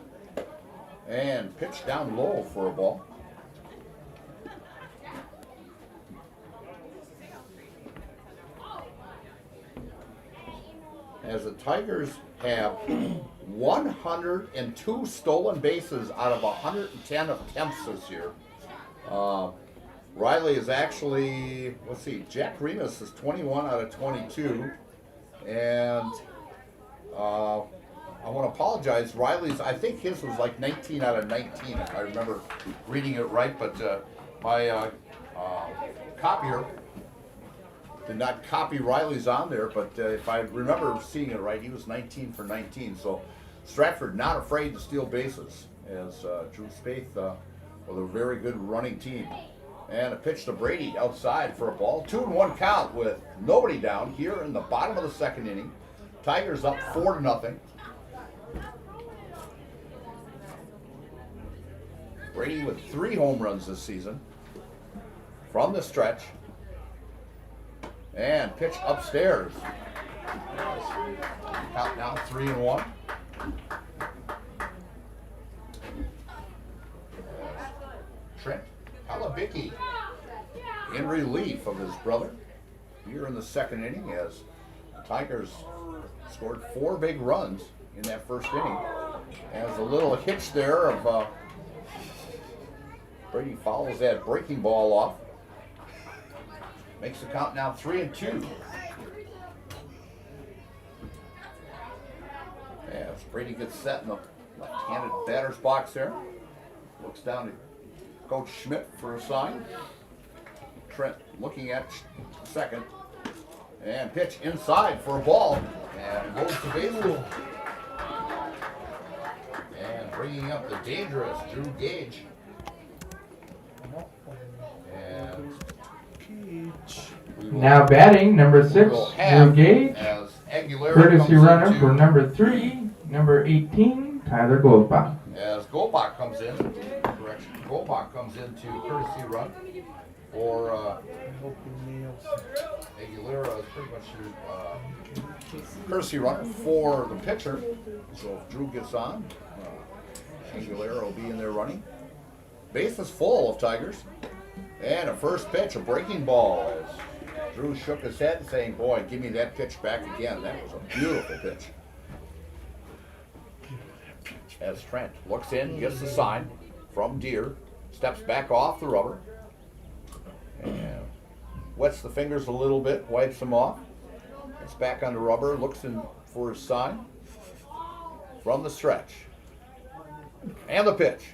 and pitched down low for a ball. As the Tigers have 102 stolen bases out of 110 attempts this year. Riley is actually, let's see, Jack Remus is 21 out of 22, and I want to apologize. Riley's, I think his was like 19 out of 19, if I remember reading it right, but my copier did not copy Riley's on there, but if I remember seeing it right, he was 19 for 19. So Stratford not afraid to steal bases, as Drew Spaeth with a very good running team. And a pitch to Brady outside for a ball. 2-1 count with nobody down here in the bottom of the second inning. Tigers up 4-0. Brady with 3 home runs this season from the stretch. And pitch upstairs. Count now 3-1. Trent Halabicki in relief of his brother here in the second inning, as Tigers scored 4 big runs in that first inning. As a little hitch there of Brady follows that breaking ball off. Makes the count now 3-2. As Brady gets set in the left-handed batter's box there. Looks down to Coach Schmidt for a sign. Trent looking at second. And pitch inside for a ball. And goes to bases. And bringing up the dangerous Drew Gage. And now batting number 6, Drew Gage. Courtesy runner for number 3, number 18, Tyler Goldbach. As Goldbach comes in, Goldbach comes into courtesy run for Aguilera is pretty much courtesy runner for the pitcher. So if Drew gets on, Aguilera will be in there running. Base is full of Tigers. And a first pitch, a breaking ball, as Drew shook his head saying, boy, give me that pitch back again. That was a beautiful pitch. As Trent looks in, gets the sign from Deere, steps back off the rubber, and wets the fingers a little bit, wipes them off. Gets back on the rubber, looks in for his sign from the stretch. And the pitch.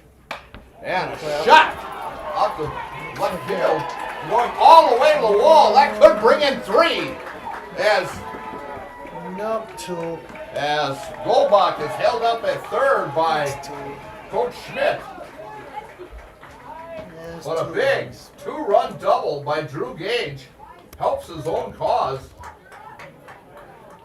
And a shot out to left field, going all the way to the wall. That could bring in 3 as Goldbach is held up at third by Coach Schmidt. But a big 2-run double by Drew Gage helps his own cause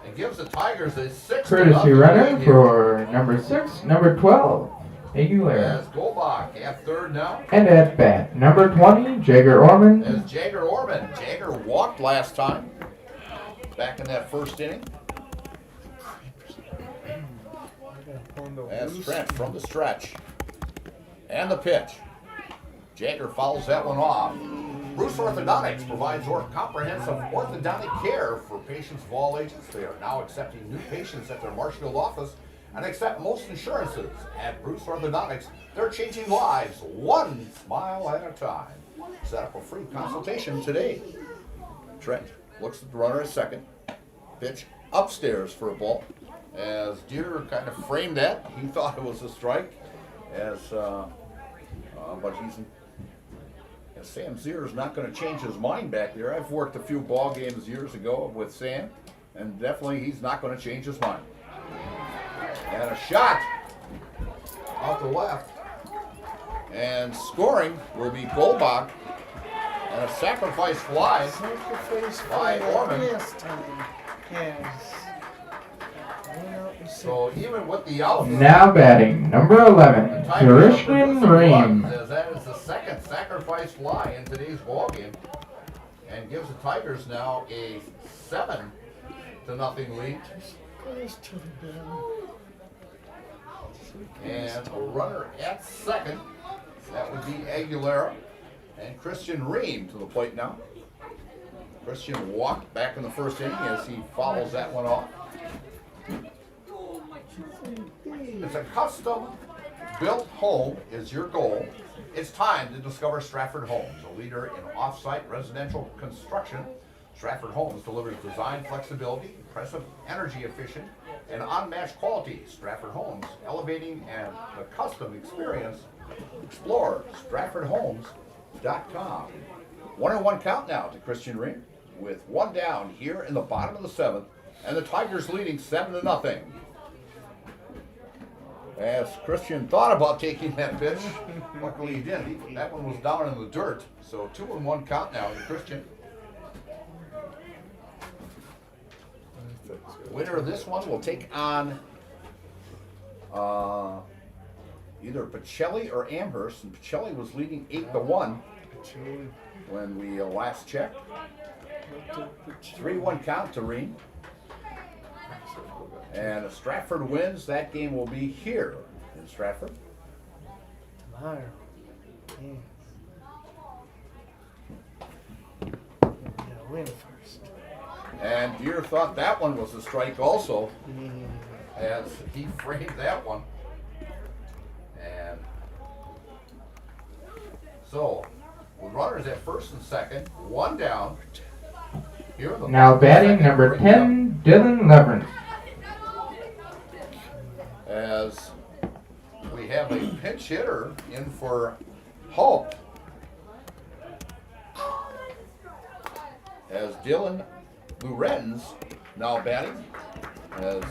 and gives the Tigers a 6-0 Courtesy runner lead for number 6, number 12, Aguilera. as Goldbach at third now. And at bat, number 20, Jagger Orman. As Jagger Orman. Jagger walked last time, back in that first inning. As Trent from the stretch. And the pitch. Jagger fouls that one off. Bruce Orthodontics provides comprehensive orthodontic care for patients of all ages. They are now accepting new patients at their Marshfield office and accept most insurances. At Bruce Orthodontics, they're changing lives one smile at a time. Set up a free consultation today. Trent looks at the runner at second. Pitch upstairs for a ball. As Deere kind of framed that, he thought it was a strike. But Sam Zier's not going to change his mind back there. I've worked a few ball games years ago with Sam, and definitely he's not going to change his mind. And a shot out the left. And scoring will be Goldbach. And a sacrifice fly by Orman. So even with the out. Now batting, number 11, Christian Ream. That is the second sacrifice fly in today's ball game, and gives the Tigers now a 7-0 lead. And a runner at second. That would be Aguilera. And Christian Ream to the plate now. Christian walked back in the first inning as he follows that one off. It's a custom-built home is your goal. It's time to discover Stratford Homes, a leader in off-site residential construction. Stratford Homes delivers design flexibility, impressive energy efficient, and unmatched quality. Stratford Homes, elevating and the custom experience. Explore StratfordHomes.com. 1-1 count now to Christian Ream, with one down here in the bottom of the 7th, and the Tigers leading 7-0. As Christian thought about taking that pitch, luckily he didn't. That one was down in the dirt. So 2-1 count now to Christian. Winner of this one will take on either Pacelli or Amherst. And Pacelli was leading 8-1 when we last checked. 3-1 count to Ream. And if Stratford wins, that game will be here in Stratford. Tomorrow. Win first. And Deere thought that one was a strike also, as he framed that one. And so, with runners at first and second, one down. Here in the Now batting number 10, Dylan Leverance. As we have a pinch hitter in for Hope. As Dylan Lorenz now batting. As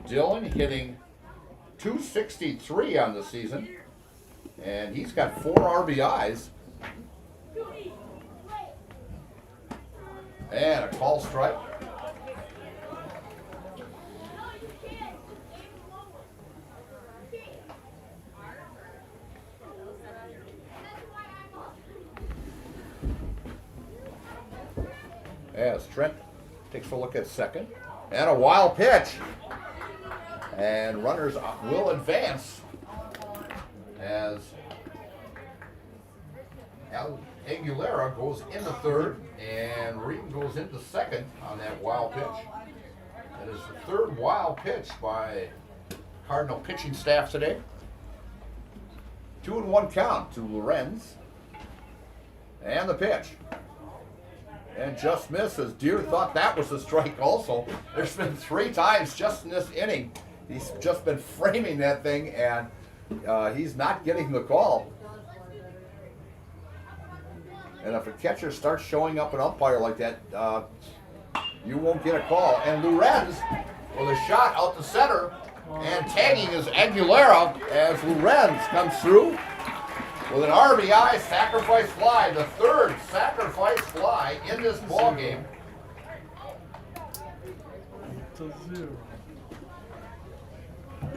Dylan hitting .263 on the season. And he's got 4 RBIs. And a call strike. As Trent takes a look at second. And a wild pitch. And runners will advance as Aguilera goes into third, and Reed goes into second on that wild pitch. That is the third wild pitch by Cardinal pitching staff today. 2-1 count to Lorenz. And the pitch. And just misses. Deere thought that was a strike also. There's been 3 times just in this inning. He's just been framing that thing, and he's not getting the call. And if a catcher starts showing up an umpire like that, you won't get a call. And Lorenz with a shot out the center, and tagging is Aguilera as Lorenz comes through with an RBI sacrifice fly, the third sacrifice fly in this ball game.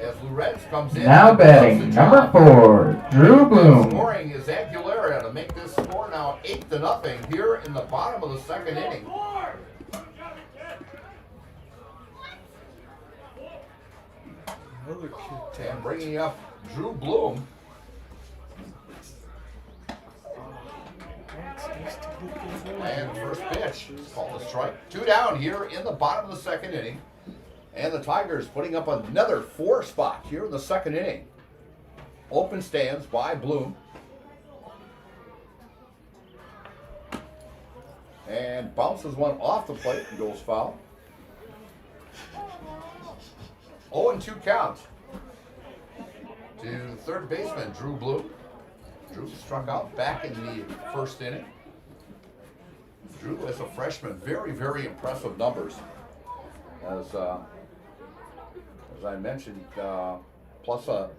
As Lorenz comes in. Now batting, number 4, Drew Bloom. Scoring is Aguilera to make this score now 8-0 here in the bottom of the second inning. And bringing up Drew Bloom. And first pitch, called a strike. 2 down here in the bottom of the second inning. And the Tigers putting up another 4 spot here in the second inning. Open stands by Bloom. And bounces one off the plate and goes foul. 0-2 count to third baseman Drew Bloom. Drew struck out back in the first inning. Drew, as a freshman, very, very impressive numbers. As I mentioned, plus a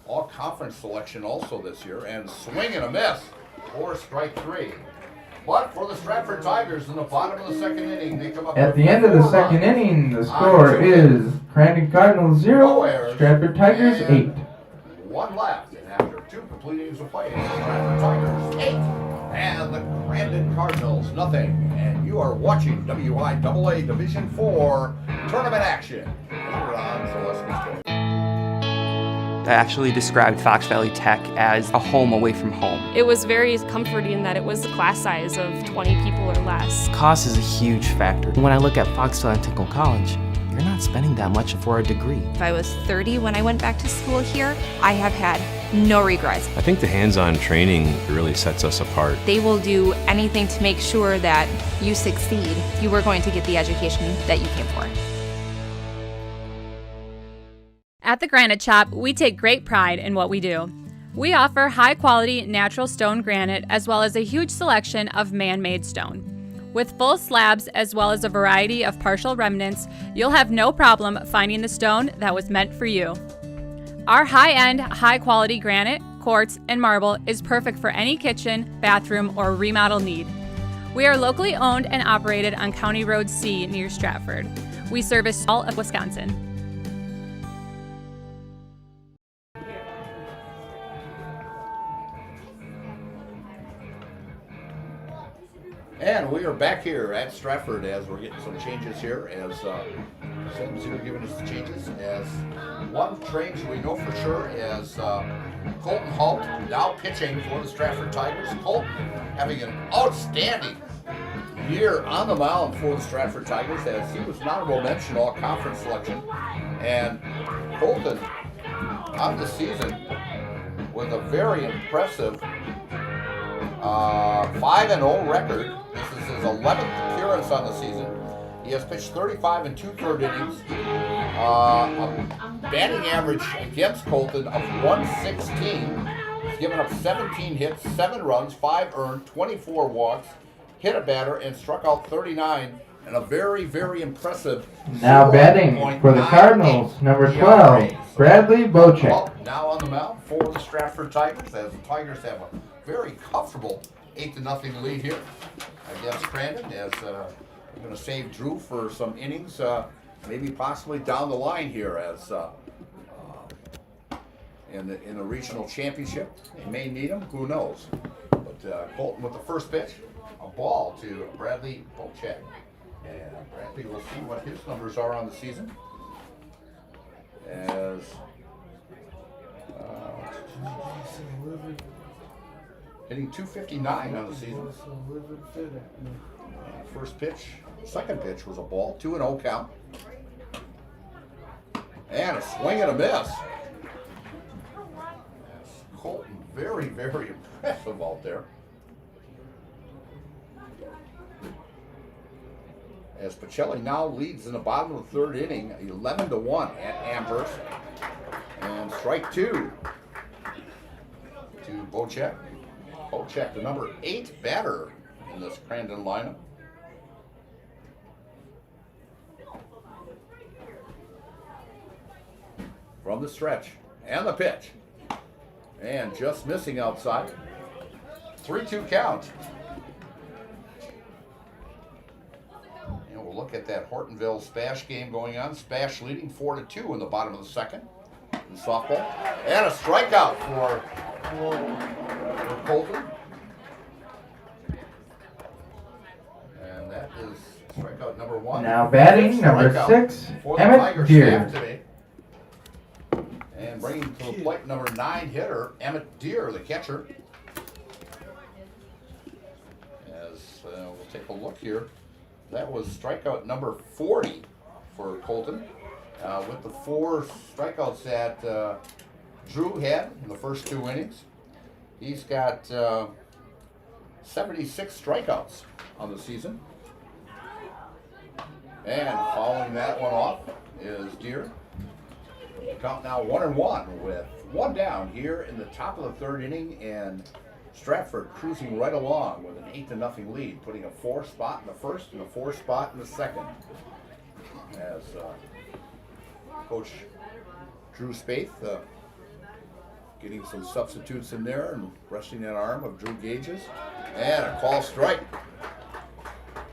all-conference selection also this year, and swing and a miss for strike 3. But for the Stratford Tigers in the bottom of the second inning, they come up At the end of the second inning, the score is Crandon Cardinals 0, Stratford Tigers 8. 1 left, and after 2 complete innings of play, the Stratford Tigers 8, and the Crandon Cardinals nothing. And you are watching WIAA Division 4 tournament action here on Celestial. I actually described Fox Valley Tech as a home away from home. It was very comforting that it was a class size of 20 people or less. Cost is a huge factor. When I look at Fox Valley Technical College, you're not spending that much for a degree. If I was 30 when I went back to school here, I have had no regrets. I think the hands-on training really sets us apart. They will do anything to make sure that you succeed. You are going to get the education that you came for. At the Granite Shop, we take great pride in what we do. We offer high-quality natural stone granite as well as a huge selection of man-made stone. With full slabs as well as a variety of partial remnants, you'll have no problem finding the stone that was meant for you. Our high-end, high-quality granite, quartz, and marble is perfect for any kitchen, bathroom, or remodel need. We are locally owned and operated on County Road C near Stratford. We service all of Wisconsin. And we are back here at Stratford as we're getting some changes here, as Sam's here giving us the changes. As one change we know for sure is Colton Halt now pitching for the Stratford Tigers. Colton having an outstanding year on the mound for the Stratford Tigers, as he was an honorable mention all conference selection. And Colton on the season with a very impressive 5-0 record. This is his 11th appearance on the season. He has pitched 35 and 2/3 innings. A batting average against Colton of 116. He's given up 17 hits, 7 runs, 5 earned, 24 walks, hit a batter, and struck out 39. And a very, very impressive. Now batting for the Cardinals, number 12, Bradley Bocek. Well, now on the mound for the Stratford Tigers, as the Tigers have a very comfortable 8-0 lead here against Crandon, as we're going to save Drew for some innings, maybe possibly down the line here, as in the regional championship. They may need him, who knows. But Colton with the first pitch, a ball to Bradley Bocek. And Bradley will see what his numbers are on the season. As Hitting .259 on the season. First pitch, second pitch was a ball, 2-0 count. And a swing and a miss. Colton very, very impressive out there. As Pacelli now leads in the bottom of the third inning, 11-1 at Amherst. And strike two to Bocek. Bocek, the number 8 batter in this Crandon lineup. From the stretch, and the pitch. And just missing outside. 3-2 count. And we'll look at that Hortonville Spash game going on. Spash leading 4-2 in the bottom of the second in softball. And a strikeout for Colton. And that is strikeout number 1. Now batting number 6, Emmett Deere. And bringing to the plate number 9 hitter, Emmett Deere, the catcher. As we'll take a look here. That was strikeout number 40 for Colton. With the 4 strikeouts that Drew had in the first 2 innings. He's got 76 strikeouts on the season. And following that one off is Deere. Count now 1-1 with 1 down here in the top of the third inning, and Stratford cruising right along with an 8-0 lead, putting a 4 spot in the first and a 4 spot in the second. As Coach Drew Spaeth getting some substitutes in there and resting that arm of Drew Gages, and a call strike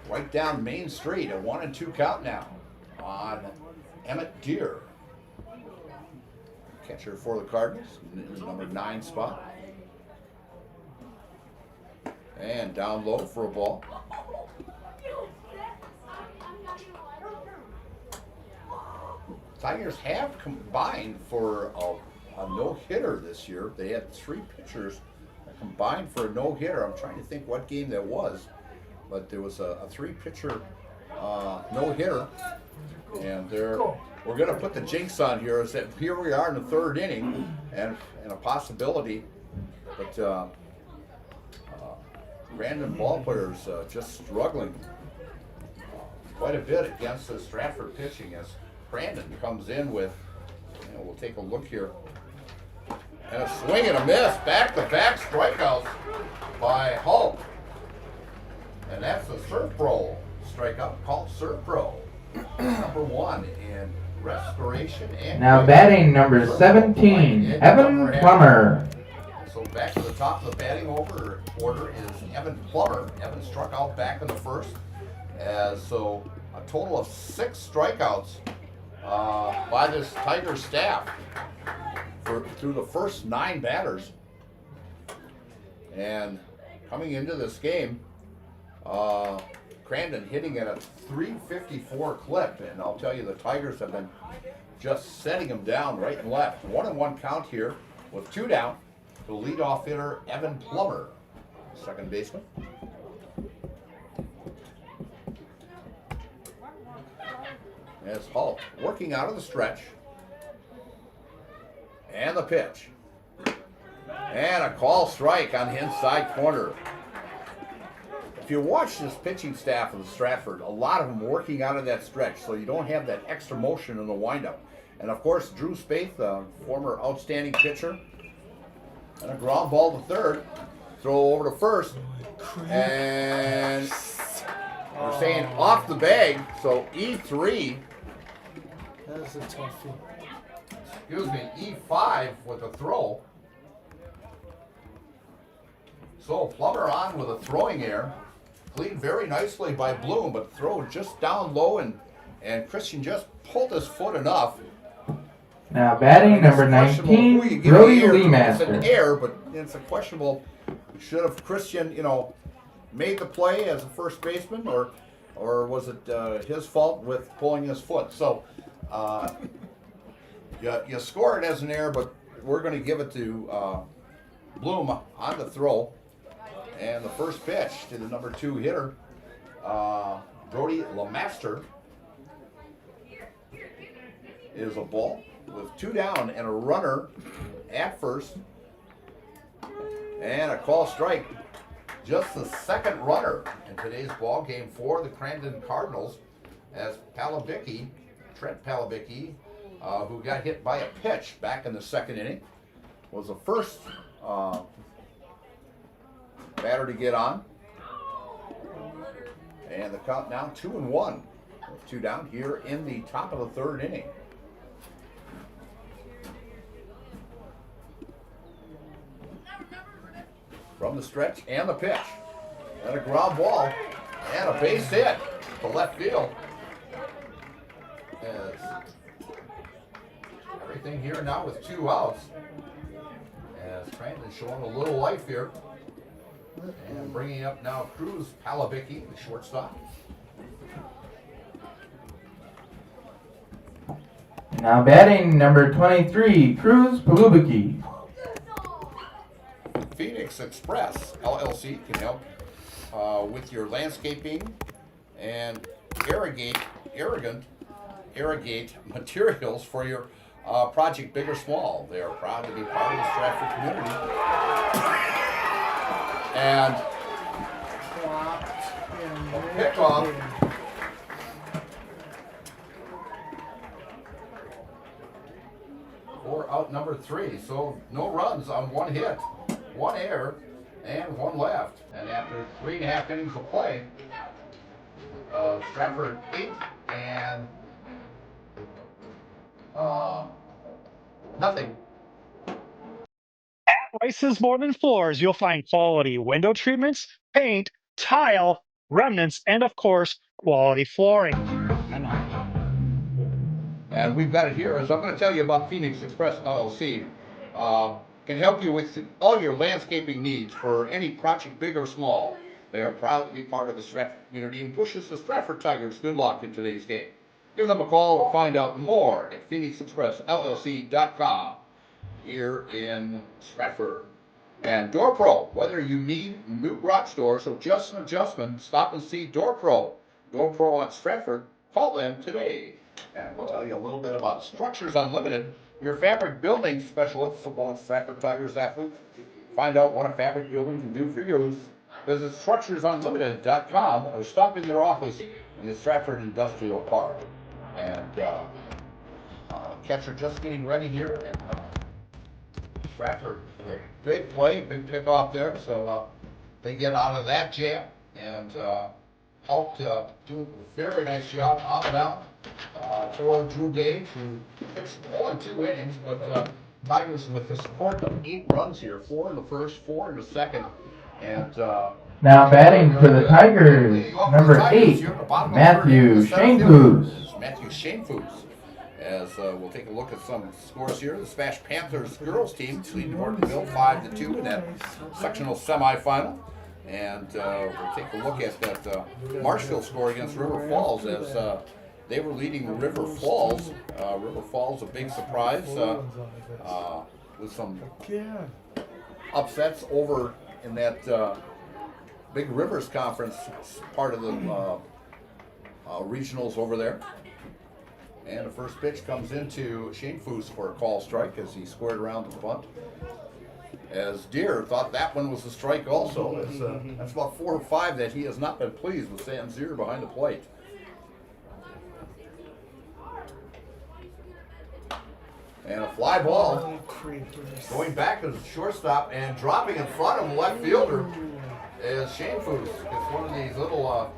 right down Main Street, a 1-2 count now on Emmett Deere. Catcher for the Cardinals, number 9 spot. And down low for a ball. Tigers have combined for a no-hitter this year. They had 3 pitchers that combined for a no-hitter. I'm trying to think what game that was, but there was a 3-pitcher no-hitter, and we're going to put the jinx on here. Is that here we are in the third inning, and a possibility, but Crandon ballplayers just struggling quite a bit against the Stratford pitching as Crandon comes in with, we'll take a look here, and a swing and a miss, back-to-back strikeouts by Hulk, and that's the Surf Pro strikeout called Surf Pro, number 1 in restoration. And now batting number 17, Evan Plummer. So back to the top of the batting order is Evan Plummer. Evan struck out back in the first. So a total of 6 strikeouts by this Tiger staff through the first 9 batters. And coming into this game, Crandon hitting at a .354 clip, and I'll tell you the Tigers have been just setting them down right and left. 1-1 count here with 2 down to leadoff hitter Evan Plummer, second baseman. As Hulk working out of the stretch, and the pitch, and a call strike on the inside corner. If you watch this pitching staff of the Stratford, a lot of them working out of that stretch, so you don't have that extra motion in the windup. And of course, Drew Spaeth, the former outstanding pitcher, and a ground ball to third, throw over to first, and we're saying off the bag, so E3. That's a toughie. Excuse me, E5 with a throw. So Plummer on with a throwing error. Cleaned very nicely by Bloom, but throw just down low, and Christian just pulled his foot enough. Now batting number 19, Brody Leemaster. It's an error, but it's a questionable. Should have Christian, made the play as a first baseman, or was it his fault with pulling his foot? So you score it as an error, but we're going to give it to Bloom on the throw. And the first pitch to the number 2 hitter, Brody Lemaster, is a ball with 2 down and a runner at first. And a call strike. Just the second runner in today's ball game for the Crandon Cardinals, as Trent Palabicki, who got hit by a pitch back in the second inning, was the first batter to get on. And the count now 2-1 with 2 down here in the top of the third inning. From the stretch and the pitch. And a ground ball and a base hit to left field. As everything here now with 2 outs. As Crandon showing a little life here. And bringing up now Cruz Palabicki, the shortstop. Now batting number 23, Cruz Palubicki. Phoenix Express LLC can help with your landscaping and irrigate materials for your project, big or small. They are proud to be part of the Stratford community. And a pickoff. For out number 3. So no runs on 1 hit, 1 error, and 1 left. And after 3.5 innings of play, Stratford 8 and nothing. At Rice's More Than Floors, you'll find quality window treatments, paint, tile, remnants, and of course, quality flooring. And we've got it here, as I'm going to tell you about Phoenix Express LLC. Can help you with all your landscaping needs for any project, big or small. They are proud to be part of the Stratford community and pushes the Stratford Tigers good luck in today's game. Give them a call or find out more at PhoenixExpressLLC.com here in Stratford. And Door Pro, whether you need new garage doors or just an adjustment, stop and see Door Pro. Door Pro at Stratford, call them today. And we'll tell you a little bit about Structures Unlimited, your fabric building specialist for both Stratford Tigers athletes. Find out what a fabric building can do for you. Visit StructuresUnlimited.com or stop in their office in the Stratford Industrial Park. And catcher just getting ready here. And Stratford, big play, big pickoff there. So they get out of that jam and helped do a very nice job on and out. For Drew Gage, who pitched only 2 innings, but Tigers with the support of 8 runs here, 4 in the first, 4 in the second, and now batting for the Tigers, number 8, Matthew Shanefoos. Matthew Shanefoos. As we'll take a look at some scores here. The Smash Panthers girls team leading Ortonville 5-2 in that sectional semifinal. And we'll take a look at that Marshfield score against River Falls as they were leading River Falls. River Falls, a big surprise with some upsets over in that Big Rivers Conference part of the regionals over there. And the first pitch comes into Shanefoos for a call strike as he squared around the bunt. As Deere thought that one was a strike also. That's about 4 or 5 that he has not been pleased with Sam Zier behind the plate. And a fly ball going back to the shortstop and dropping in front of the left fielder is Shanefoos. It's one of these little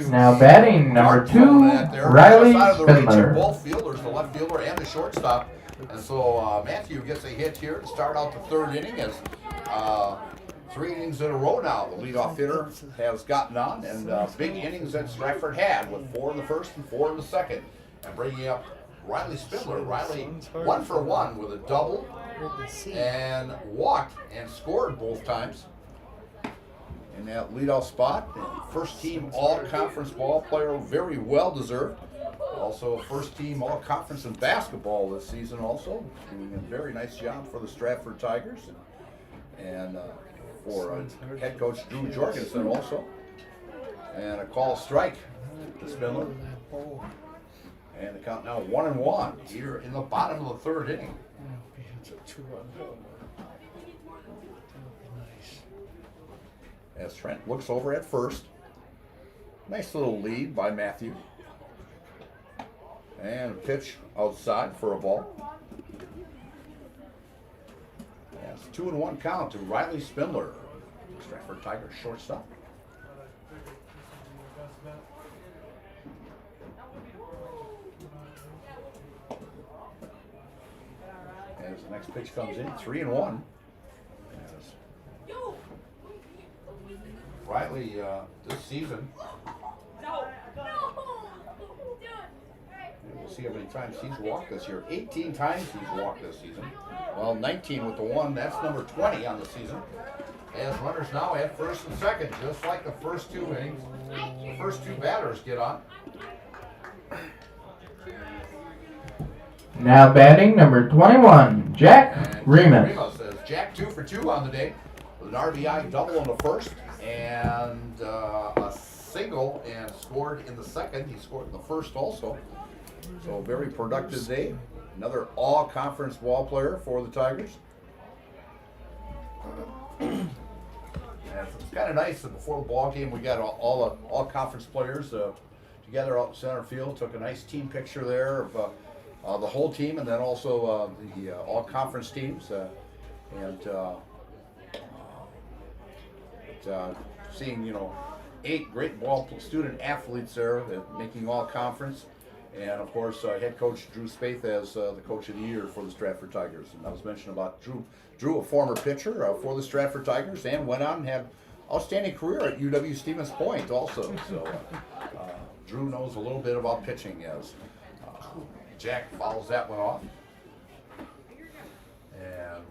now batting number 2, Riley Spindler. Both fielders, the left fielder and the shortstop. And so Matthew gets a hit here to start out the third inning as 3 innings in a row now. The leadoff hitter has gotten on, and big innings that Stratford had with 4 in the first and 4 in the second. And bringing up Riley Spindler. Riley 1 for 1 with a double and walked and scored both times in that leadoff spot. First team all-conference ball player, very well deserved. Also first team all-conference in basketball this season also. Doing a very nice job for the Stratford Tigers. And for head coach Drew Jorgensen also. And a call strike to Spindler. And the count now 1-1 here in the bottom of the third inning. As Trent looks over at first. Nice little lead by Matthew. And a pitch outside for a ball. That's 2-1 count to Riley Spindler, Stratford Tigers shortstop. As the next pitch comes in, 3-1. Riley this season, we'll see how many times he's walked this year. 18 times he's walked this season. Well, 19 with the one. That's number 20 on the season. As runners now at first and second, just like the first two innings. The first two batters get on. Now batting number 21, Jack Remus. Remus says Jack 2 for 2 on the day with an RBI double in the first and a single and scored in the second. He scored in the first also. So very productive day. Another all-conference ball player for the Tigers. And it's kind of nice that before the ball game we got all conference players together out in center field. Took a nice team picture there of the whole team, and then also the all-conference teams. Seeing 8 great student athletes there making all-conference. And of course, head coach Drew Spaeth as the coach of the year for the Stratford Tigers. And I was mentioning about Drew, a former pitcher for the Stratford Tigers, and went on and had outstanding career at UW Stevens Point also. So Drew knows a little bit about pitching as Jack follows that one off. And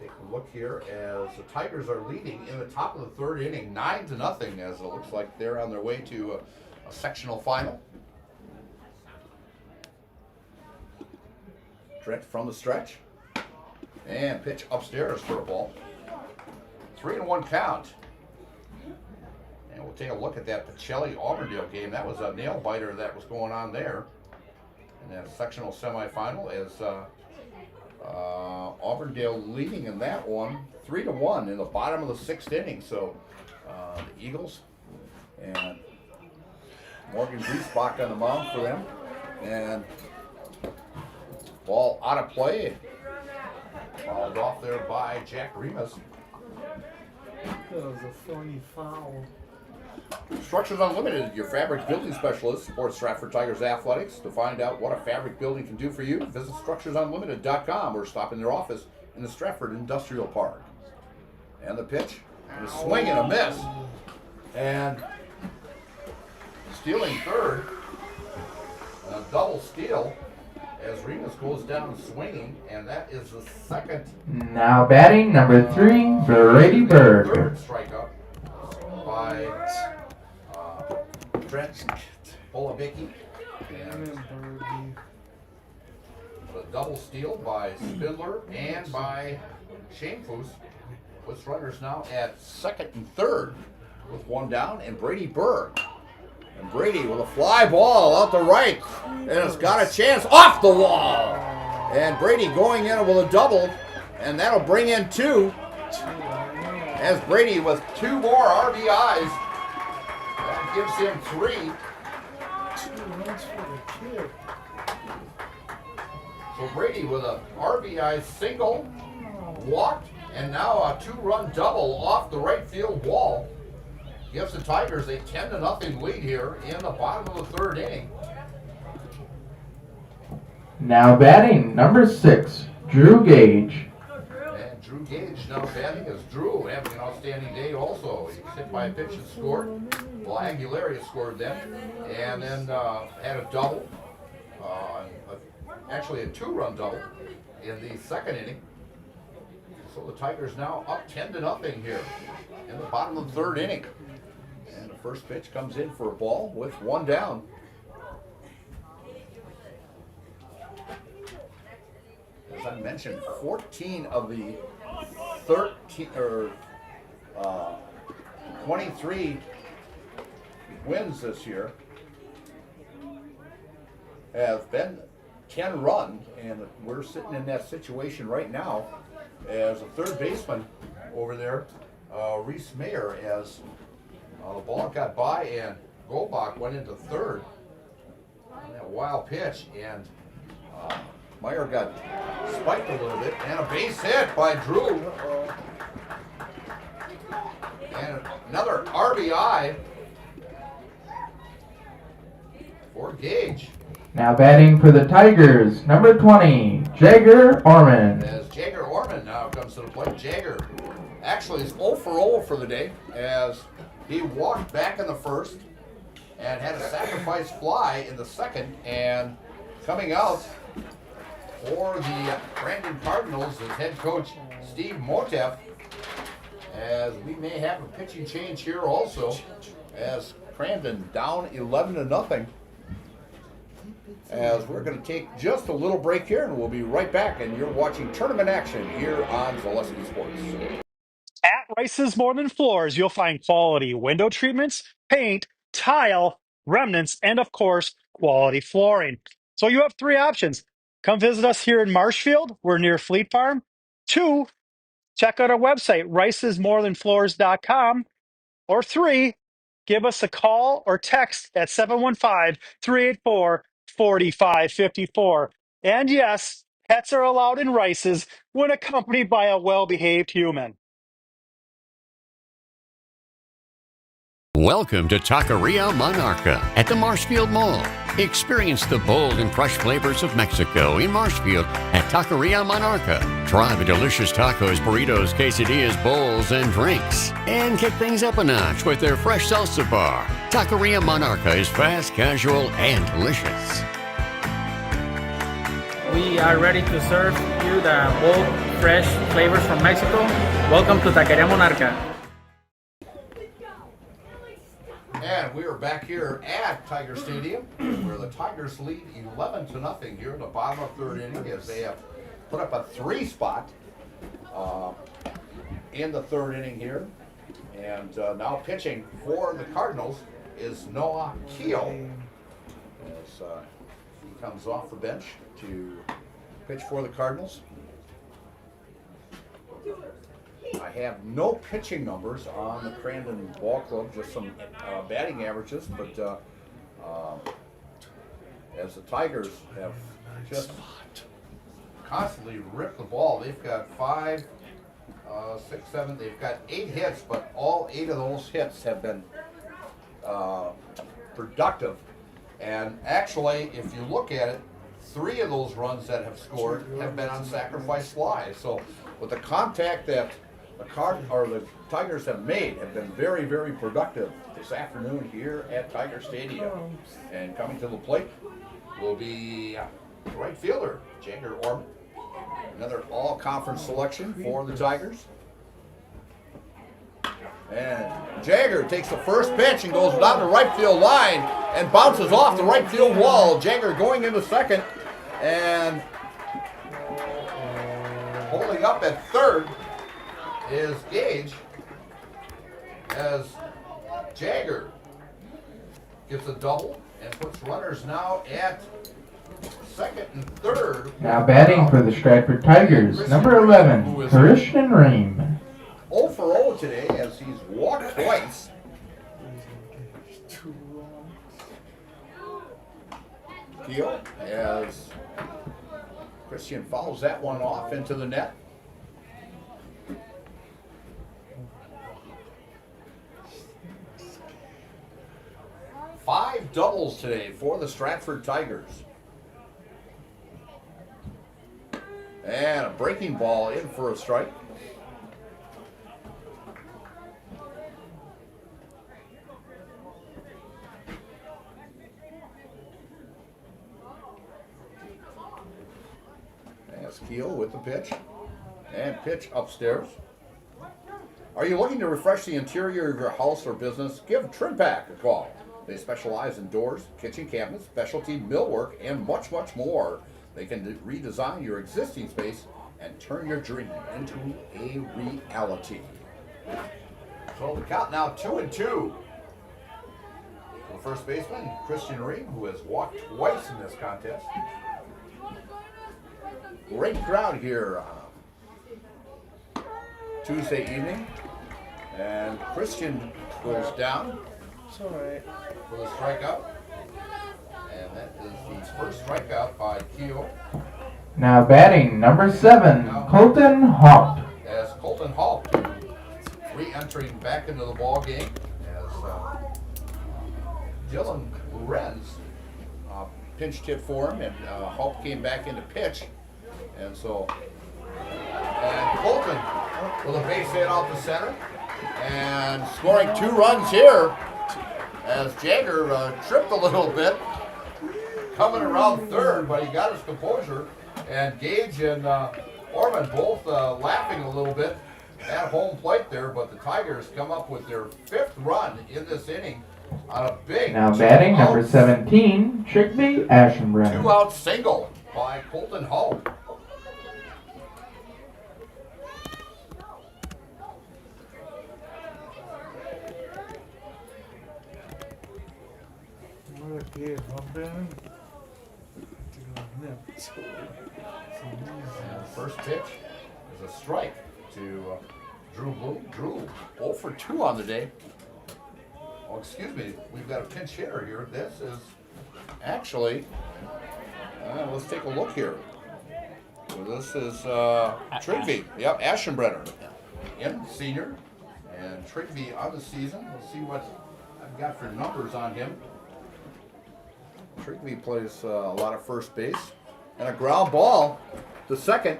take a look here as the Tigers are leading in the top of the third inning, 9-0, as it looks like they're on their way to a sectional final. Trent from the stretch. And pitch upstairs for a ball. 3-1 count. And we'll take a look at that Pacelli-Auburndale game. That was a nail-biter that was going on there. And that sectional semifinal as Auburndale leading in that one 3-1 in the bottom of the 6th inning. So the Eagles and Morgan Griesbach on the mound for them. And ball out of play. Fouled off there by Jack Remus. That was a funny foul. Structures Unlimited, your fabric building specialist, supports Stratford Tigers athletics. To find out what a fabric building can do for you, visit structuresunlimited.com or stop in their office in the Stratford Industrial Park. And the pitch, and a swing and a miss. And stealing third, a double steal as Remus goes down swinging, and that is the second. Now batting number 3, Brady Berg. Third strikeout by Trent Polovicki. And a double steal by Spindler and by Shamefus. With runners now at second and third with one down, and Brady Berg. And Brady with a fly ball out the right, and it's got a chance off the wall. And Brady going in with a double, and that'll bring in 2. As Brady with 2 more RBIs, that gives him 3. 2 runs for the kid. So Brady with a RBI single, walked, and now a 2-run double off the right field wall. Gives the Tigers a 10-0 lead here in the bottom of the third inning. Now batting number 6, Drew Gage. And Drew Gage now batting as Drew having an outstanding day also. He was hit by a pitch and scored. Well, Aguilera scored then. And then had a double. Actually a 2-run double in the second inning. So the Tigers now up 10-0 here in the bottom of the third inning. And the first pitch comes in for a ball with 1 down. as I mentioned, 14 of the 13 or 23 wins this year have been 10 run, and we're sitting in that situation right now as a third baseman over there, Reese Mayer, as the ball got by and Goldbach went into third on that wild pitch, and Meyer got spiked a little bit, and a base hit by Drew. And another RBI for Gage. Now batting for the Tigers, number 20, Jagger Orman. As Jagger Orman now comes to the plate. Jagger actually is 0 for 0 for the day, as he walked back in the first and had a sacrifice fly in the second, and coming out for the Crandon Cardinals is head coach Steve Motef, as we may have a pitching change here also, as Crandon down 11-0. As we're going to take just a little break here, and we'll be right back, and you're watching tournament action here on Zaleski Sports. At Rice's More Than Floors, you'll find quality window treatments, paint, tile, remnants, and of course, quality flooring. So you have three options. Come visit us here in Marshfield. We're near Fleet Farm. 2, check out our website, ricesmorethanfloors.com. Or 3, give us a call or text at 715-384-4554. And yes, pets are allowed in Rice's when accompanied by a well-behaved human. Welcome to Taqueria Monarca at the Marshfield Mall. Experience the bold and fresh flavors of Mexico in Marshfield at Taqueria Monarca. Try the delicious tacos, burritos, quesadillas, bowls, and drinks. And kick things up a notch with their fresh salsa bar. Taqueria Monarca is fast, casual, and delicious. We are ready to serve you the bold, fresh flavors from Mexico. Welcome to Taqueria Monarca. And we are back here at Tiger Stadium, where the Tigers lead 11-0 here in the bottom of third inning, as they have put up a 3 spot in the third inning here. And now pitching for the Cardinals is Noah Keel, as he comes off the bench to pitch for the Cardinals. I have no pitching numbers on the Crandon Ball Club, just some batting averages, but as the Tigers have just constantly ripped the ball, they've got 5, 6, 7, they've got 8 hits, but all 8 of those hits have been productive. And actually, if you look at it, 3 of those runs that have scored have been on sacrifice flies. So with the contact that the Tigers have made have been very, very productive this afternoon here at Tiger Stadium. And coming to the plate will be right fielder Jagger Orman, another all-conference selection for the Tigers. And Jagger takes the first pitch and goes down the right field line and bounces off the right field wall. Jagger going into second, and holding up at third is Gage, as Jagger gets a double and puts runners now at second and third. Now batting for the Stratford Tigers, number 11, Christian Ream. 0 for 0 today, as he's walked twice. Keel, as Christian fouls that one off into the net. Five doubles today for the Stratford Tigers. And a breaking ball in for a strike. As Keel with the pitch. And pitch upstairs. Are you looking to refresh the interior of your house or business? Give Trim Pack a call. They specialize in doors, kitchen cabinets, specialty millwork, and much, much more. They can redesign your existing space and turn your dream into a reality. So the count now 2-2. The first baseman, Christian Ream, who has walked twice in this contest. Great crowd here Tuesday evening. And Christian goes down. It's all right. With a strikeout. And that is the first strikeout by Keogh. Now batting number 7, Colton Hawk. As Colton Hawk re-entering back into the ball game as Dylan Renz pinched hit for him, and Hawk came back into pitch. And so, and Colton with a base hit off the center and scoring 2 runs here as Jagger tripped a little bit coming around third, but he got his composure. And Gage and Orman both laughing a little bit at home plate there, but the Tigers come up with their 5th run in this inning on a big Now batting number 17, Trigby Ashenbrenner. 2-out single by Colton Hall. And the first pitch is a strike to Drew Bloom. Drew 0 for 2 on the day. Oh, excuse me, we've got a pinch hitter here. This is actually, let's take a look here. So this is Trigby, yep, Ashenbrenner, senior, and Trigby on the season. Let's see what I've got for numbers on him. Trigby plays a lot of first base, and a ground ball to second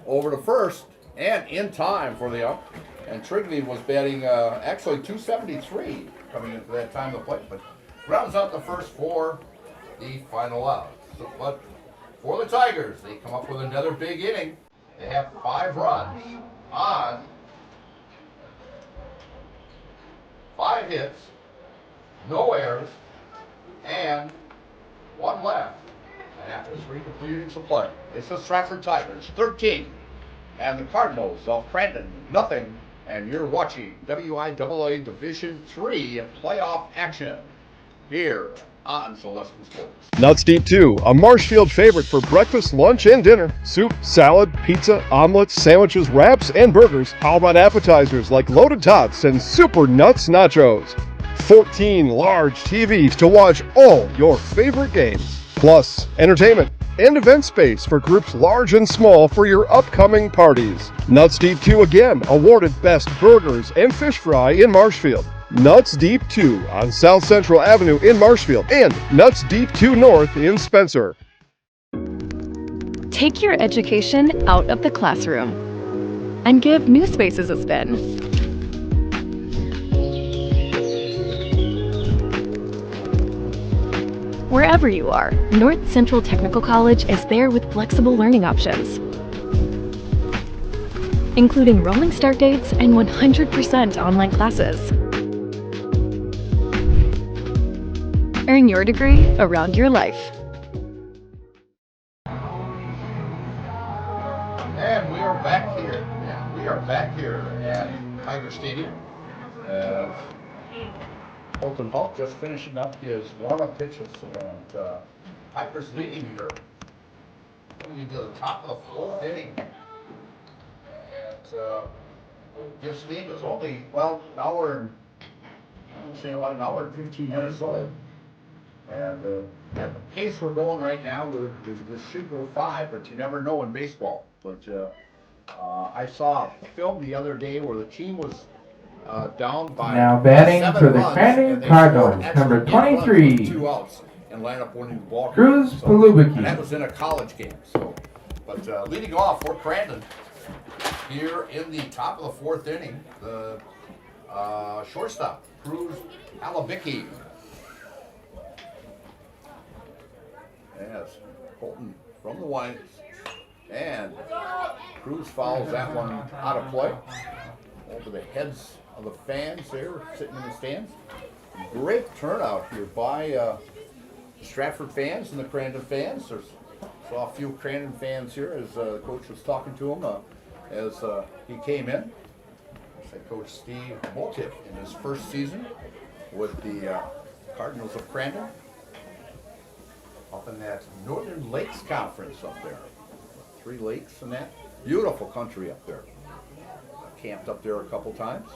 over to first, and in time for the out. And Trigby was batting actually 273 coming into that time of play, but grounds out the first for the final out. So, but for the Tigers, they come up with another big inning. They have 5 runs on 5 hits, no errors, and 1 left. And after 3 complete innings of play, it's the Stratford Tigers 13 and the Cardinals of Crandon nothing. And you're watching WIAA Division III playoff action here on Celestial Sports. Nuts Deep 2, a Marshfield favorite for breakfast, lunch, and dinner. Soup, salad, pizza, omelets, sandwiches, wraps, and burgers. How about appetizers like loaded tots and super nuts nachos? 14 large TVs to watch all your favorite games. Plus, entertainment and event space for groups large and small for your upcoming parties. Nuts Deep 2 again, awarded Best Burgers and Fish Fry in Marshfield. Nuts Deep 2 on South Central Avenue in Marshfield and Nuts Deep 2 North in Spencer. Take your education out of the classroom and give new spaces a spin. Wherever you are, North Central Technical College is there with flexible learning options, including rolling start dates and 100% online classes. Earn your degree around your life. And we are back here. Yeah, we are back here at Tiger Stadium. Colton Hawk just finishing up his warm-up pitches, and Tigers leading here. Coming to the top of the 4th inning. And this game is only, well, an hour, about an hour and 15 minutes old. And at the pace we're going right now, this should go 5, but you never know in baseball. But I saw a film the other day where the team was down by Now batting 7 for the runs, Crandon and they Cardinals, scored number extra 23. with 2 outs and line up winning the ball game. Cruz Palubicki. And that was in a college game. So, but leading off for Crandon here in the top of the 4th inning, the shortstop Cruz Palubicki. Yes, Colton from the white, and Cruz fouls that one out of play over the heads of the fans there sitting in the stands. Great turnout here by Stratford fans and the Crandon fans. There's Saw a few Crandon fans here as coach was talking to him as he came in. Coach Steve Motiv in his first season with the Cardinals of Crandon up in that Northern Lakes Conference up there. 3 lakes and that. Beautiful country up there. Camped up there a couple times.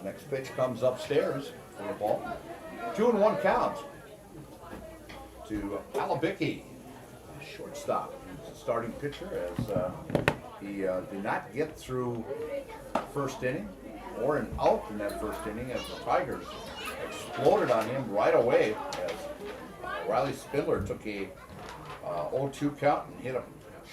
Next pitch comes upstairs for the ball. 2-1 count to Alabicki, shortstop. He's a starting pitcher as he did not get through first inning or an out in that first inning as the Tigers exploded on him right away as Riley Spindler took a 0-2 count and hit a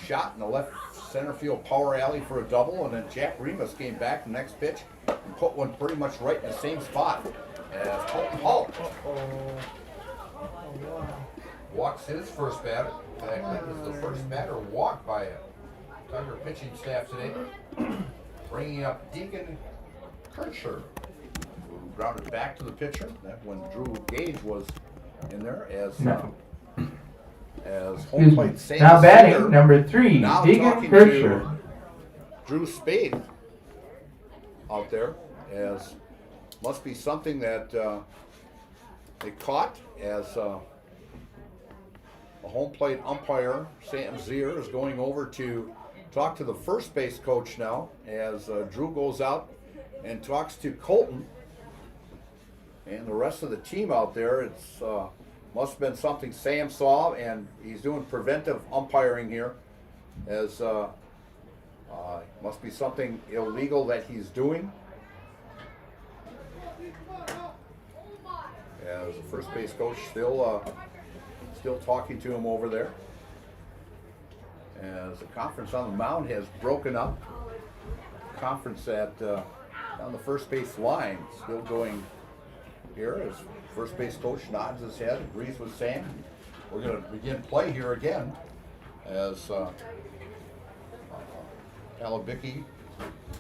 shot in the left center field power alley for a double, and then Jack Remus came back the next pitch and put one pretty much right in the same spot as Colton Hall walks his first batter. In fact, that was the first batter walked by a Tiger pitching staff today, bringing up Deacon Kircher, who grounded back to the pitcher. That when Drew Gage was in there as home plate Sam Now batting Singer, number 3, now Deacon talking Kircher. to Drew Spade out there, as must be something that they caught as a home plate umpire, Sam Zier, is going over to talk to the first base coach now as Drew goes out and talks to Colton and the rest of the team out there. It's must have been something Sam saw, and he's doing preventive umpiring here as must be something illegal that he's doing. As the first base coach still talking to him over there. As the conference on the mound has broken up. Conference at on the first base line still going here as first base coach nods his head, agrees with Sam. We're going to begin play here again as Alabicki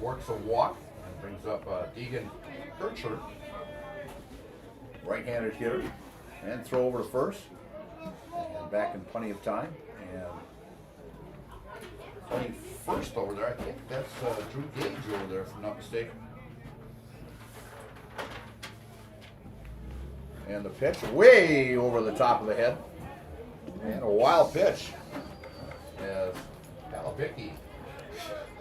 works a walk and brings up Deacon Kircher, right-handed hitter, and throw over to first. And back in plenty of time. And playing first over there, I think that's Drew Gage over there, if I'm not mistaken. And the pitch way over the top of the head. And a wild pitch as Alabicki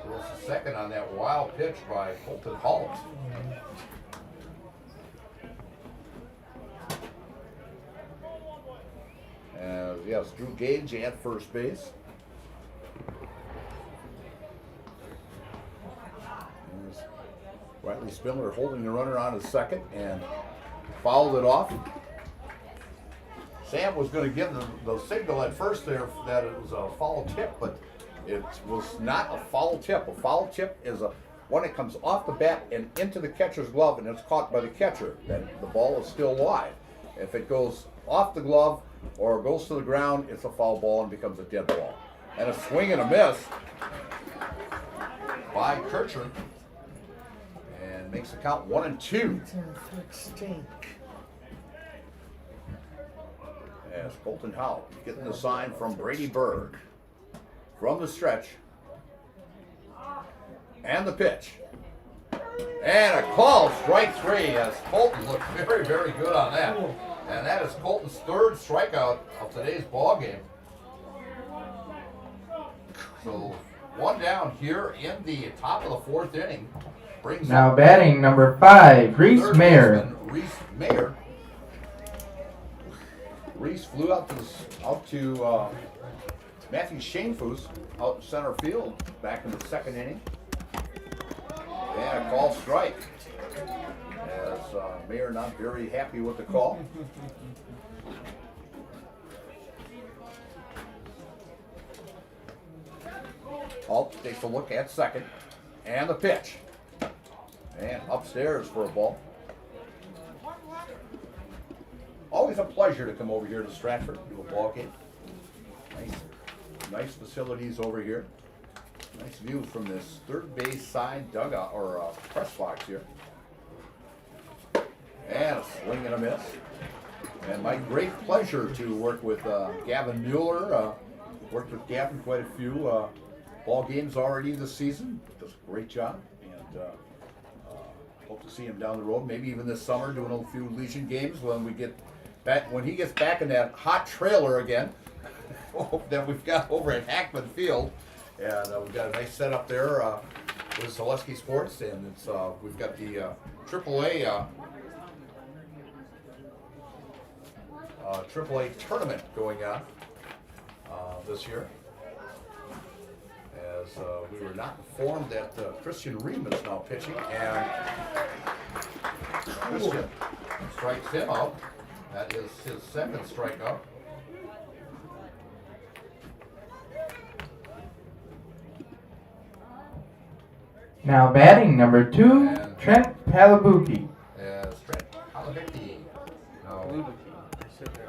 throws a second on that wild pitch by Colton Holt. Yes, Drew Gage at first base. There's Riley Spindler holding the runner on his second and fouled it off. Sam was going to give the signal at first there that it was a foul tip, but it was not a foul tip. A foul tip is one that comes off the bat and into the catcher's glove and it's caught by the catcher. Then the ball is still live. If it goes off the glove or goes to the ground, it's a foul ball and becomes a dead ball. And a swing and a miss by Kircher and makes the count 1-2. As Colton Howell getting the sign from Brady Berg from the stretch. And the pitch. And a call, strike 3, as Colton looked very, very good on that. And that is Colton's third strikeout of today's ball game. So 1 down here in the top of the 4th inning. Brings Now batting number 5, Reese Mayer. Reese Mayer. Reese flew out to Matthew Shanefus out in center field back in the 2nd inning. And a call strike. As Mayer not very happy with the call. Alt takes a look at second. And the pitch. And upstairs for a ball. Always a pleasure to come over here to Stratford, do a ball game. Nice facilities over here. Nice view from this third base side dugout or press box here. And a swing and a miss. And my great pleasure to work with Gavin Mueller, Worked with Gavin quite a few ball games already this season. Does a great job, and hope to see him down the road. Maybe even this summer, doing a few Legion games when we get back. When he gets back in that hot trailer again that we've got over at Hackman Field, and we've got a nice setup there with Zaleski Sports, and it's we've got the AAA. AAA tournament going on this year. As we were not informed that Christian Ream is now pitching, and Christian strikes him out. That is his second strikeout. Now batting number 2, and Trent Palabuki. Trent Palabuki. Now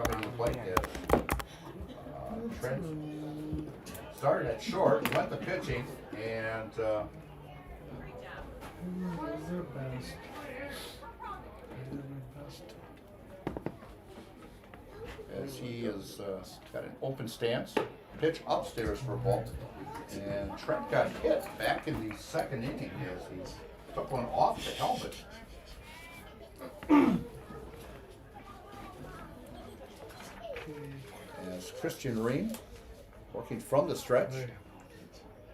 coming to play is Trent started at short, went to pitching, and as he has got an open stance, pitch upstairs for a ball, and Trent got hit back in the second inning as he took one off the helmet. As Christian Ream working from the stretch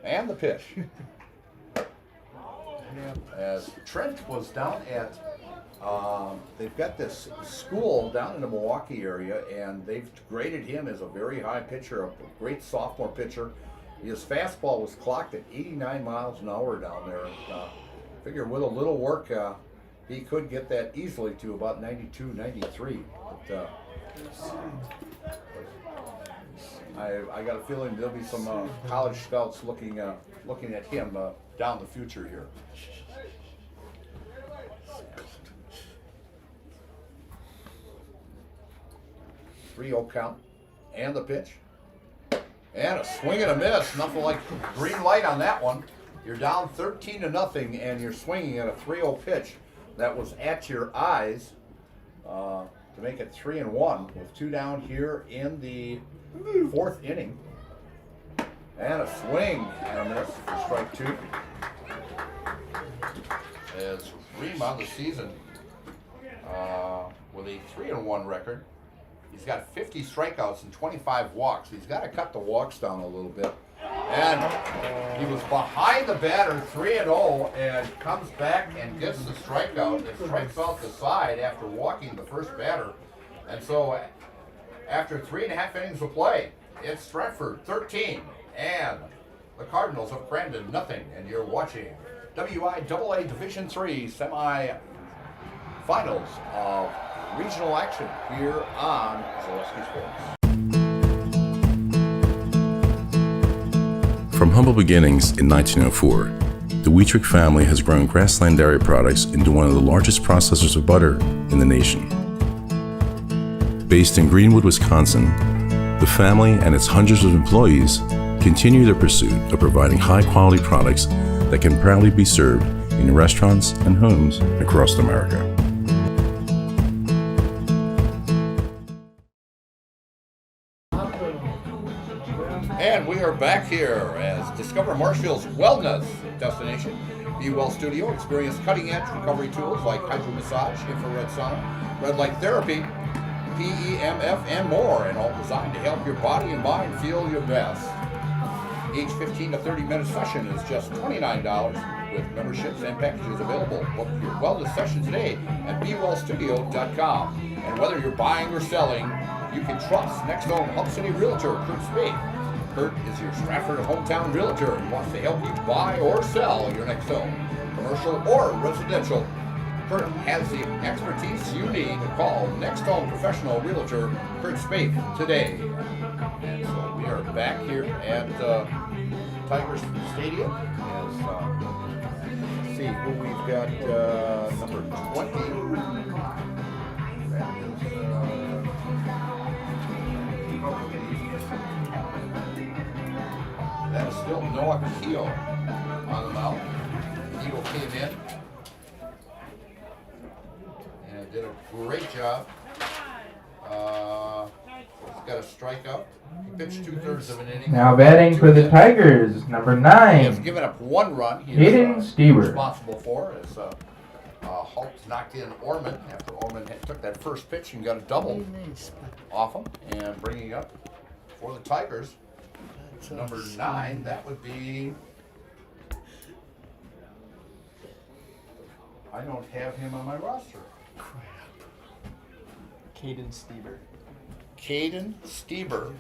and the pitch. As Trent was down at, they've got this school down in the Milwaukee area, and they've graded him as a very high pitcher, a great sophomore pitcher. His fastball was clocked at 89 miles an hour down there. Figure with a little work, he could get that easily to about 92, 93. But, I got a feeling there'll be some college scouts looking at him down the future here. 3-0 count, and the pitch, and a swing and a miss. Nothing like green light on that one. You're down 13-0, and you're swinging at a 3-0 pitch that was at your eyes to make it 3-1 with 2 down here in the 4th inning. And a swing and a miss for strike 2. As Ream on the season with a 3-1 record. He's got 50 strikeouts and 25 walks. He's got to cut the walks down a little bit. And he was behind the batter 3-0 and comes back and gets the strikeout and strikes out the side after walking the first batter. And so after 3.5 innings of play, it's Stratford 13 and the Cardinals of Crandon nothing. And you're watching WIAA Division III semi-finals of regional action here on Zaleski Sports. From humble beginnings in 1904, the Wheatrick family has grown Grassland Dairy Products into one of the largest processors of butter in the nation. Based in Greenwood, Wisconsin, the family and its hundreds of employees continue their pursuit of providing high-quality products that can proudly be served in restaurants and homes across America. And we are back here as Discover Marshfield's wellness destination. Be Well Studio. Experience cutting-edge recovery tools like hydro massage, infrared sauna, red light therapy, PEMF, and more, and all designed to help your body and mind feel your best. Each 15 to 30 minute session is just $29 with memberships and packages available. Book your wellness session today at BeWellStudio.com. And whether you're buying or selling, you can trust Next Home Hub City Realtor Kurt Spade. Kurt is your Stratford hometown realtor and wants to help you buy or sell your next home, commercial or residential. Kurt has the expertise you need to call Next Home Professional Realtor Kurt Spade today. And so we are back here at Tigers Stadium. Let's see who we've got. Number 20. That is that is still Noah Keogh on the mound. Keogh came in and did a great job. He's got a strikeout. He pitched 2/3 of an inning. Now batting for the Tigers, number He has 9. given up 1 run. He Hayden is Stieber. responsible for as Hulk knocked in Orman after Orman took that first pitch and got a double off him. And bringing up for the Tigers, number 9, that would be... I don't have him on my roster. Caden Stieber. Caden Stieber.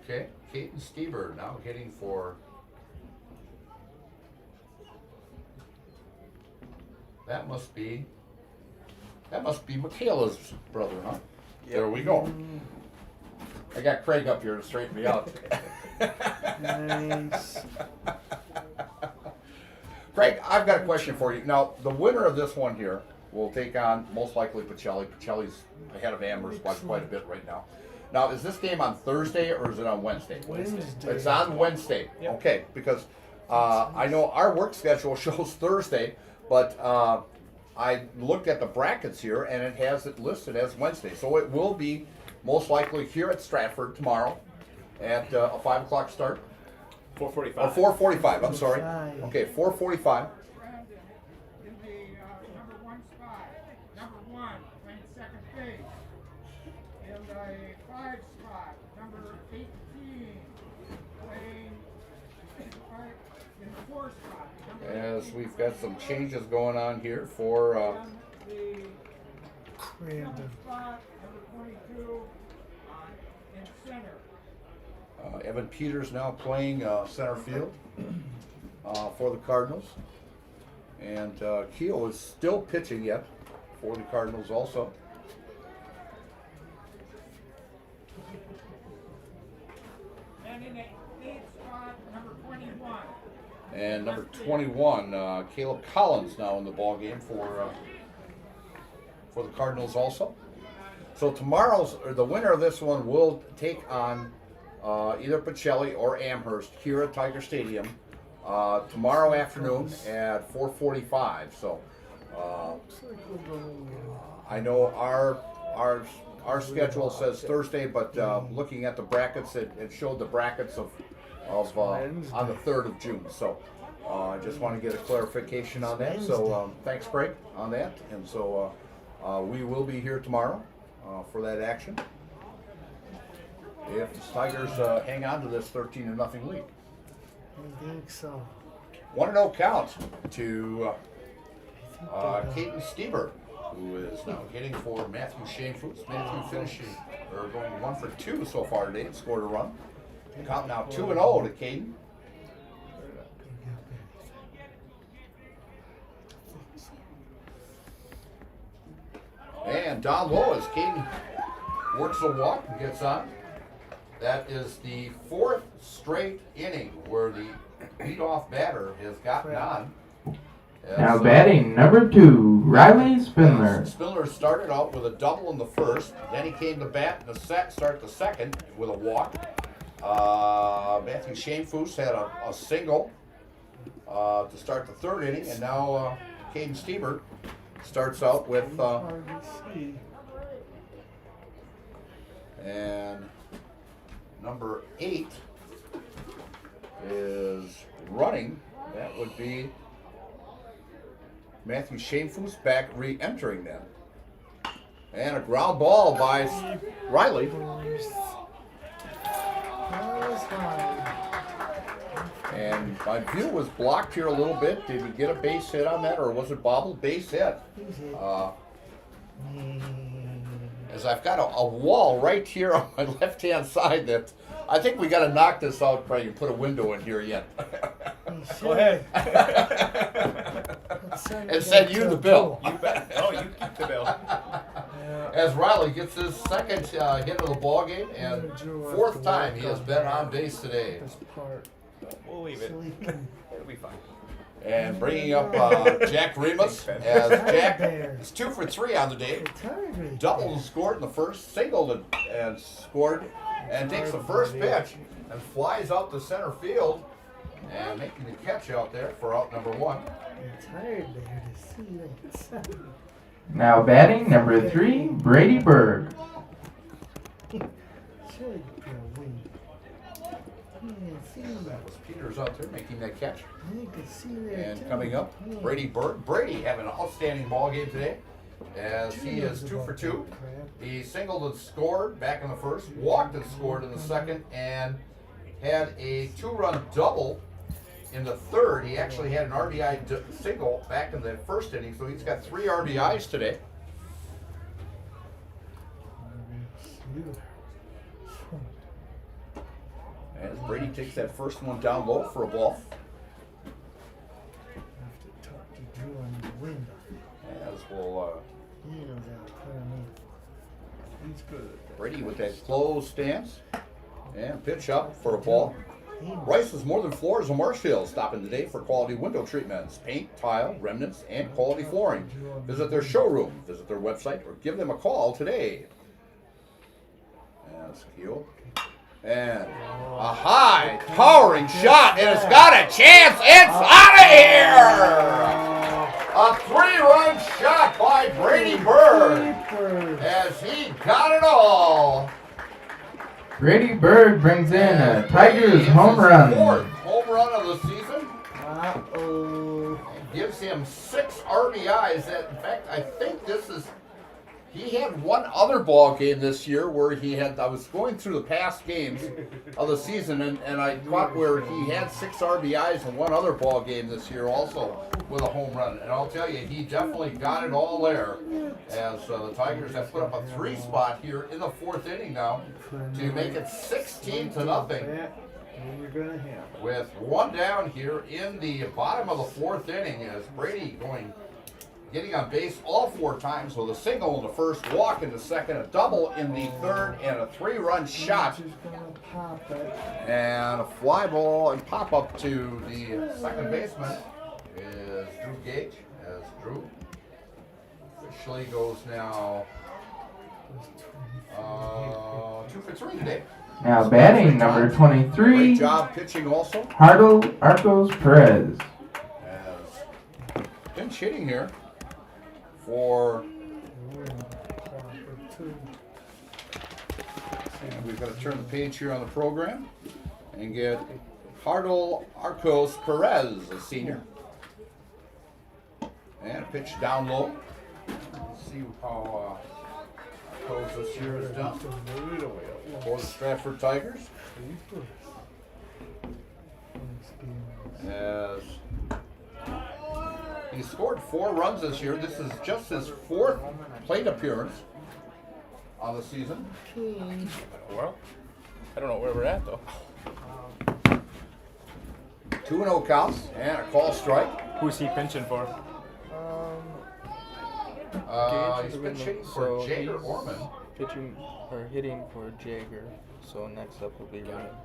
Okay, Caden Stieber now hitting for... That must be Michaela's brother, huh? Yep. There we go. I got Craig up here to straighten me out. Nice. Craig, I've got a question for you. Now, the winner of this one here will take on most likely Pacelli. Pacelli's ahead of Amherst by quite a bit right now. Now, is this game on Thursday or is it on Wednesday? Wednesday. It's on Wednesday. Yep. Okay, because I know our work schedule shows Thursday, but I looked at the brackets here and it has it listed as Wednesday. So it will be most likely here at Stratford tomorrow at a 5 o'clock start. 4:45. Or 4:45, I'm sorry. Okay, 4:45. In the number 1 spot, number 1 playing second base. In the 5 spot, number 18 playing in the 4 spot. As we've got some changes going on here for Crandon. Number 22 in center. Evan Peters now playing center field for the Cardinals. And Keel is still pitching yet for the Cardinals also. And in the 8th spot, number 21. And number 21, Caleb Collins now in the ball game for the Cardinals also. So the winner of this one will take on either Pacelli or Amherst here at Tiger Stadium tomorrow afternoon at 4:45. So I know our schedule says Thursday, but looking at the brackets, it showed the brackets of on the 3rd of June. So I just want to get a clarification on that. So thanks, Craig, on that. And so we will be here tomorrow for that action. If the Tigers hang on to this 13-0 lead. I think so. 1-0 count to Caden Stieber, who is now hitting for Matthew Shamefoots. Matthew finishing, or going 1 for 2 so far today and scored a run. Count now 2-0 to Caden. And down low as Caden works a walk and gets on. That is the 4th straight inning where the leadoff batter has gotten on. Now batting number 2, Riley Spindler. Spindler started out with a double in the first. Then he came to bat in the start the second with a walk. Matthew Shamefoots had a single to start the 3rd inning, and now Caden Stieber starts out with and number 8 is running. That would be Matthew Shamefoots back re-entering them. And a ground ball by Riley. And my view was blocked here a little bit. Did he get a base hit on that, or was it bobbled? Base hit. As I've got a wall right here on my left-hand side that I think we got to knock this out, Craig, and put a window in here yet. Go ahead. And send you the bill. You bet. Oh, you keep the bill. As Riley gets his second hit of the ball game, and 4th time he has been on base today. We'll leave it. It'll be fine. And bringing up Jack Remus, as Jack is 2 for 3 on the day. Doubled and scored in the first, singled and scored, and takes the first pitch and flies out to center field and making the catch out there for out number 1. Now batting number 3, Brady Berg. That was Peters out there making that catch. And coming up, Brady Bird. Brady having an outstanding ball game today, as he is 2 for 2. He singled and scored back in the first, walked and scored in the second, and had a 2-run double in the third. He actually had an RBI single back in the first inning, so he's got 3 RBIs today. As Brady takes that first one down low for a ball. As we'll Brady with that closed stance and pitch up for a ball. Rice is more than floors in Marshfield, stopping today for quality window treatments, paint, tile, remnants, and quality flooring. Visit their showroom, visit their website, or give them a call today. As Keel. And a high, towering shot, and it's got a chance. It's out of here! A 3-run shot by Brady Bird, as he got it all. Brady Bird brings in a Tigers home run. 4th home run of the season. And gives him 6 RBIs. That, in fact, I think this is. He had one other ball game this year where he had, I was going through the past games of the season, and I caught where he had 6 RBIs in one other ball game this year also with a home run. And I'll tell you, he definitely got it all there, as the Tigers have put up a 3 spot here in the 4th inning now to make it 16-0. With 1 down here in the bottom of the 4th inning, as Brady getting on base all 4 times with a single in the first, walk in the second, a double in the third, and a 3-run shot. And a fly ball and pop up to the second baseman is Drew Gage, as Drew officially goes now 2 for 3 today. Now batting number 23. Great job pitching also. Hardel Arcos Perez. As pinch hitting here for, and we've got to turn the page here on the program and get Hardel Arcos Perez, a senior. And a pitch down low. Let's see how Arcos this year is done for the Stratford Tigers. As he scored 4 runs this year. This is just his 4th plate appearance on the season. Well, I don't know where we're at though. 2-0 counts and a call strike. Who's he pinching for? He's been hitting for Jagger Orman. Pitching or hitting for Jagger. So next up will be Ryan.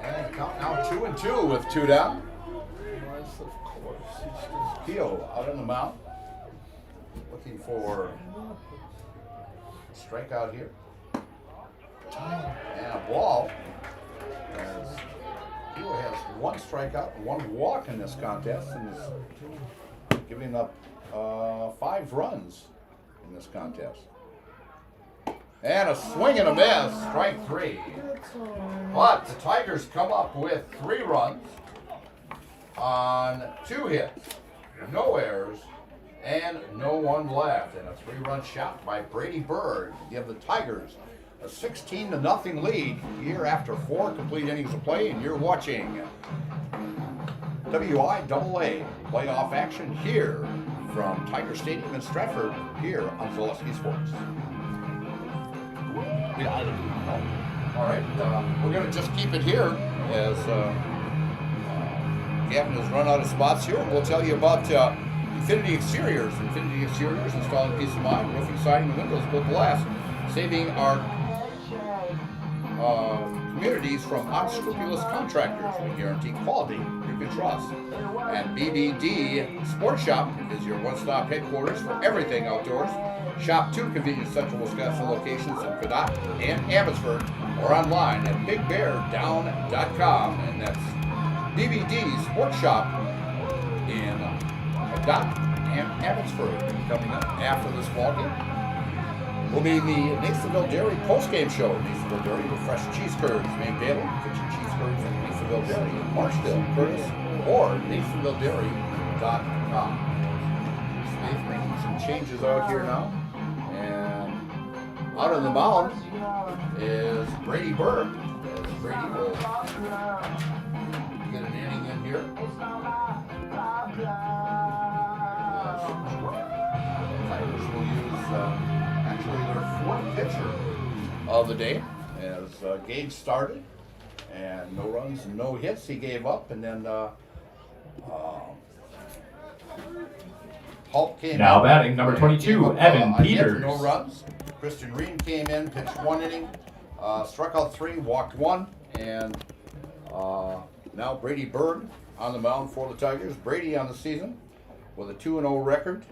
And count now 2-2 with 2 down. Keel out on the mound, looking for a strikeout here. And a ball, as Keel has 1 strikeout and 1 walk in this contest, and is giving up 5 runs in this contest. And a swing and a miss, strike 3. But the Tigers come up with 3 runs on 2 hits, no errors, and no one left. And a 3-run shot by Brady Bird to give the Tigers a 16-0 lead here after 4 complete innings of play. And you're watching WIAA playoff action here from Tiger Stadium in Stratford here on Zaleski Sports. All right, we're going to just keep it here as Gavin has run out of spots here. We'll tell you about Infinity Exteriors. Infinity Exteriors, installing peace of mind, roofing, siding, and windows built to last, saving our communities from unscrupulous contractors. We guarantee quality you can trust. And BBD Sports Shop is your one-stop headquarters for everything outdoors. Shop 2 convenient Central Wisconsin locations in Cadott and Abbotsford, or online at BigBearDown.com. And that's BBD Sports Shop in Cadott and Abbotsford. Coming up after this ball game, will be the Nathanville Dairy postgame show. Nathanville Dairy with fresh cheese curds made daily. Get your cheese curds at Nathanville Dairy in Marshville, Curtis, or NathanvilleDairy.com. Smith making some changes out here now. And out on the mound is Brady Bird. As Brady will get an inning in here. Tigers will use actually their fourth pitcher of the day as Gage started, and no runs, no hits. He gave up, and then Hulk came now in. batting number 22, Evan Peters. No runs. Christian Reen came in, pitched 1 inning, struck out 3, walked 1, and now Brady Bird on the mound for the Tigers. Brady on the season with a 2-0 record.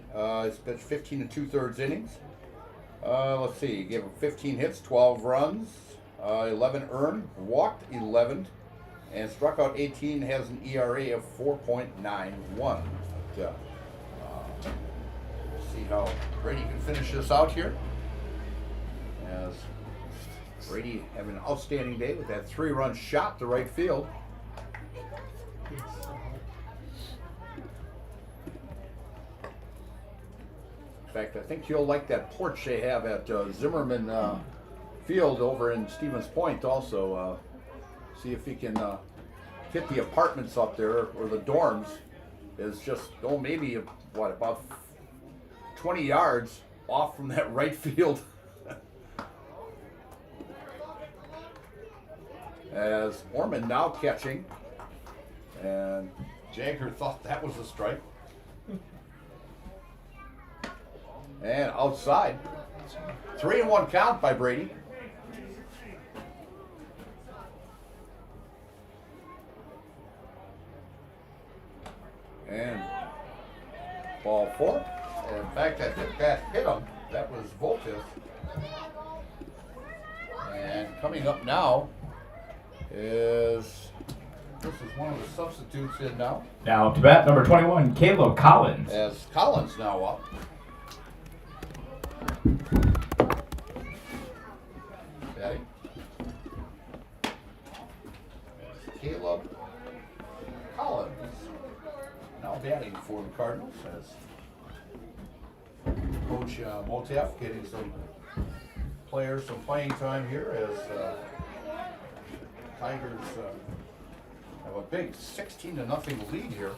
He's pitched 15 2/3 innings. Let's see, he gave him 15 hits, 12 runs, 11 earned, walked 11, and struck out 18, has an ERA of 4.91. We'll see how Brady can finish this out here. As Brady having an outstanding day with that 3-run shot to right field. In fact, I think you'll like that porch they have at Zimmerman Field over in Stevens Point also. See if he can hit the apartments up there, or the dorms. Is just, maybe, about 20 yards off from that right field. As Orman now catching, and Jagger thought that was a strike. And outside, 3-1 count by Brady. And ball 4. And in fact, I think that hit him. That was Voltis. And coming up now is, this is one of the substitutes in now. Now to bat number 21, Caleb Collins. As Collins now up. Batting. Caleb Collins now batting for the Cardinals as Coach Motef getting some players some playing time here as Tigers have a big 16-0 lead here.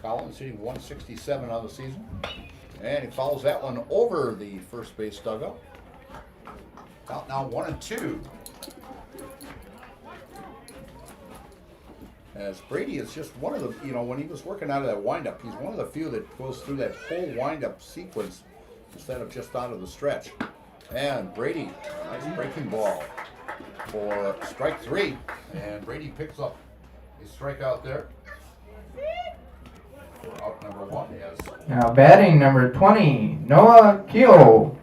Collins hitting 167 on the season, and he follows that one over the first base dugout. Count now 1-2. As Brady is just one of the, when he was working out of that windup, he's one of the few that goes through that whole windup sequence instead of just out of the stretch. And Brady, nice breaking ball for strike 3, and Brady picks up a strikeout there. For out number 1 is now batting number 20, Noah Keogh.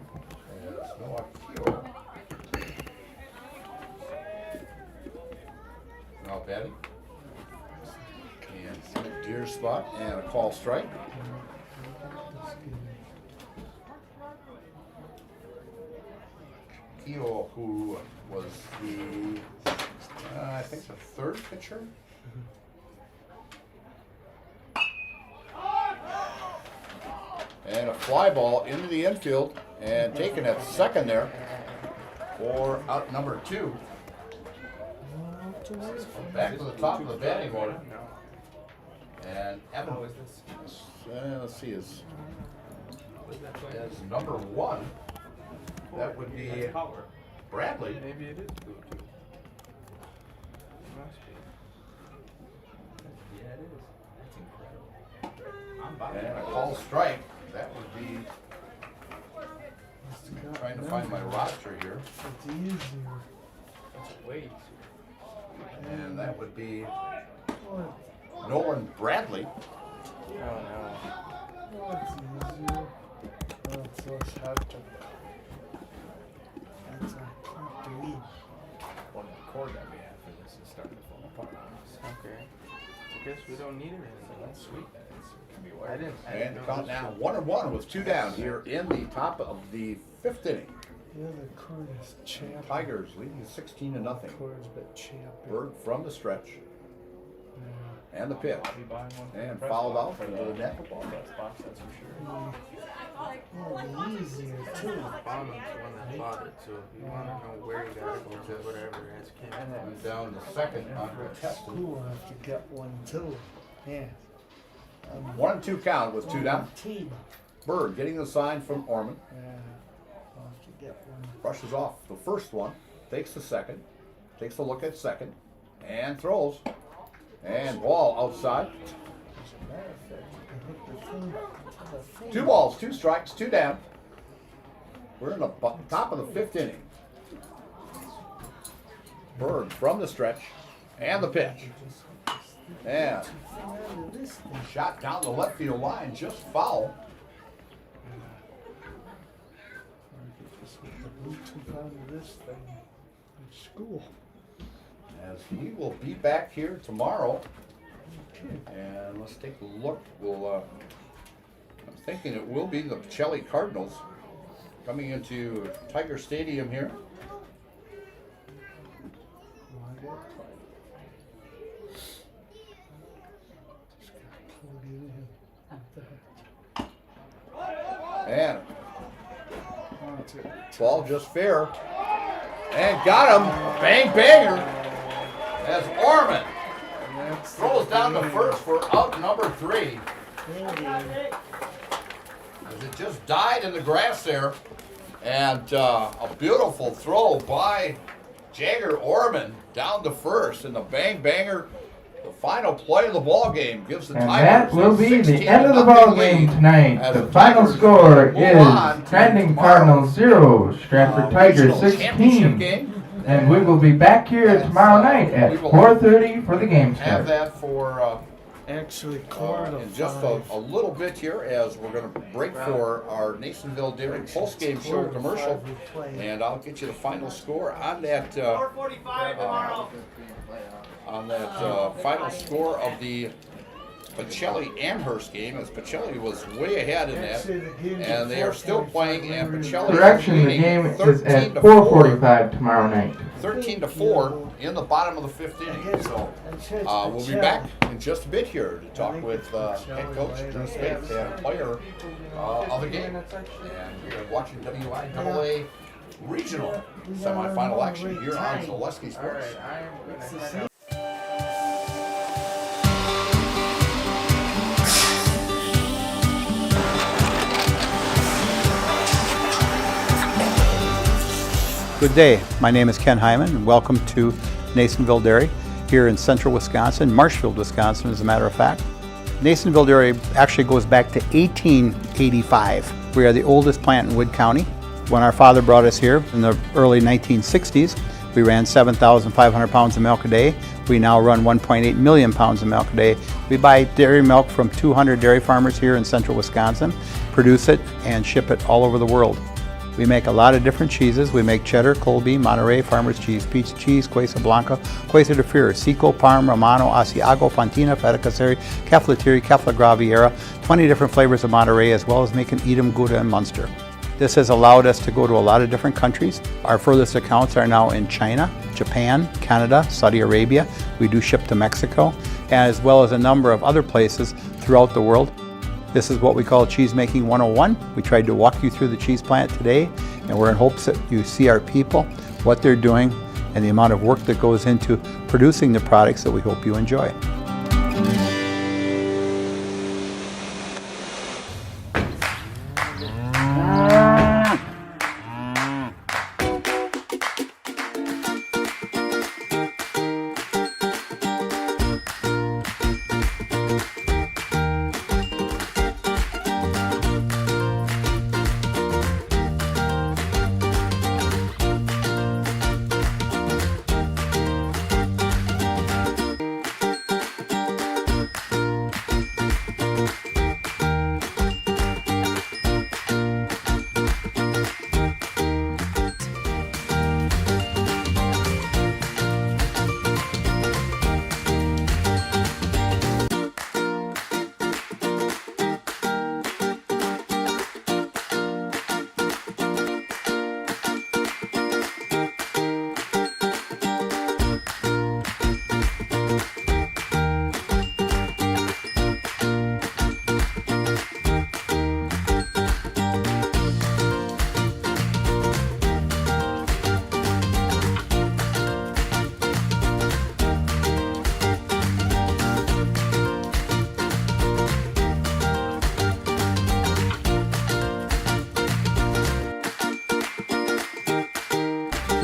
Noah Keogh. Now batting. And deer spot and a call strike. Keogh, who was the, I think the 3rd pitcher. And a fly ball into the infield and taken at second there for out number 2. Back to the top of the batting order. And Evan, let's see, is number 1. That would be Bradley. Maybe it is blue too. Must be. Yeah, it is. That's incredible. And a call strike. That would be. I'm trying to find my roster here. It's easier. That's way easier. And that would be Nolan Bradley. Oh no. Oh, it's easier. Oh, it's so hard. That's a complete. One of the core that we have for this is starting to fall apart on us. Okay. guess we don't need it anymore. That's sweet. I didn't And the know count this now was- 1-1 with 2 down here in the top of the 5th inning. The other card is champion. Tigers leading 16-0. Cards, but champion. Bird from the stretch. And the pitch. I'll be buying one from And the press fouled box out for into the net. football press box, that's for sure. Well, the easier too. Bonham's the one that bought it, so if you want to know where you got it, go to whatever, ask him. And down to second under test. School, I have to get one too. Yeah. 1-2 count with 2 down. Team. Bird getting the sign from Orman. Yeah. I'll have to get one. Brushes off the first one. Takes the second. Takes a look at second. And throws. And ball outside. As a matter of fact, you can hit the thing. 2 balls, 2 strikes, 2 down. We're in the top of the 5th inning. Bird from the stretch. And the pitch. And shot down the left field line, just foul. Just get the Bluetooth out of this thing in school. As he will be back here tomorrow. And let's take a look. I'm thinking it will be the Pacelli Cardinals coming into Tiger Stadium here. And ball just fair. And got him. A bang banger. As Orman throws down the first for out number 3. As it just died in the grass there. And a beautiful throw by Jagger Orman down to first. And the bang banger, the final play of the ball game, gives the And Tigers that will be the 16-0 end of the ball game lead tonight. as The final Tigers score move is on to Crandon tomorrow. Cardinals 0, Stratford Tigers Regional championship 16. game. And we will be back here tomorrow night at we will 4:30 for the game Have start. that for Actually, quarter in just a little bit here as we're going to break for our Nasonville Dairy post-game show commercial. And I'll get you the final score on that final score of the Pacelli Amherst game, as Pacelli was way ahead in that, and they are still playing, and Pacelli Correction, the leading game is at 13-4. 4:45 tomorrow night. 13-4 in the bottom of the 5th inning. So we'll be back in just a bit here to talk with head coach Drew Spaeth and player of the game. And you're watching WIAA regional semifinal action here on Zaleski Sports. Good day. My name is Ken Hyman, and welcome to Nasonville Dairy here in central Wisconsin, Marshfield, Wisconsin, as a matter of fact. Nasonville Dairy actually goes back to 1885. We are the oldest plant in Wood County. When our father brought us here in the early 1960s, we ran 7,500 pounds of milk a day. We now run 1.8 million pounds of milk a day. We buy dairy milk from 200 dairy farmers here in central Wisconsin, produce it, and ship it all over the world. We make a lot of different cheeses. We make cheddar, Colby, Monterey, Farmer's Cheese, Peach Cheese, Quesa Blanca, Quesa de Fury, Seco, Parm, Romano, Asiago, Fontina, Feta Caseri, Keflatiri, Kefla Graviera, 20 different flavors of Monterey, as well as making Edam, Gouda, and Munster. This has allowed us to go to a lot of different countries. Our furthest accounts are now in China, Japan, Canada, Saudi Arabia. We do ship to Mexico, as well as a number of other places throughout the world. This is what we call Cheese Making 101. We tried to walk you through the cheese plant today, and we're in hopes that you see our people, what they're doing, and the amount of work that goes into producing the products that we hope you enjoy.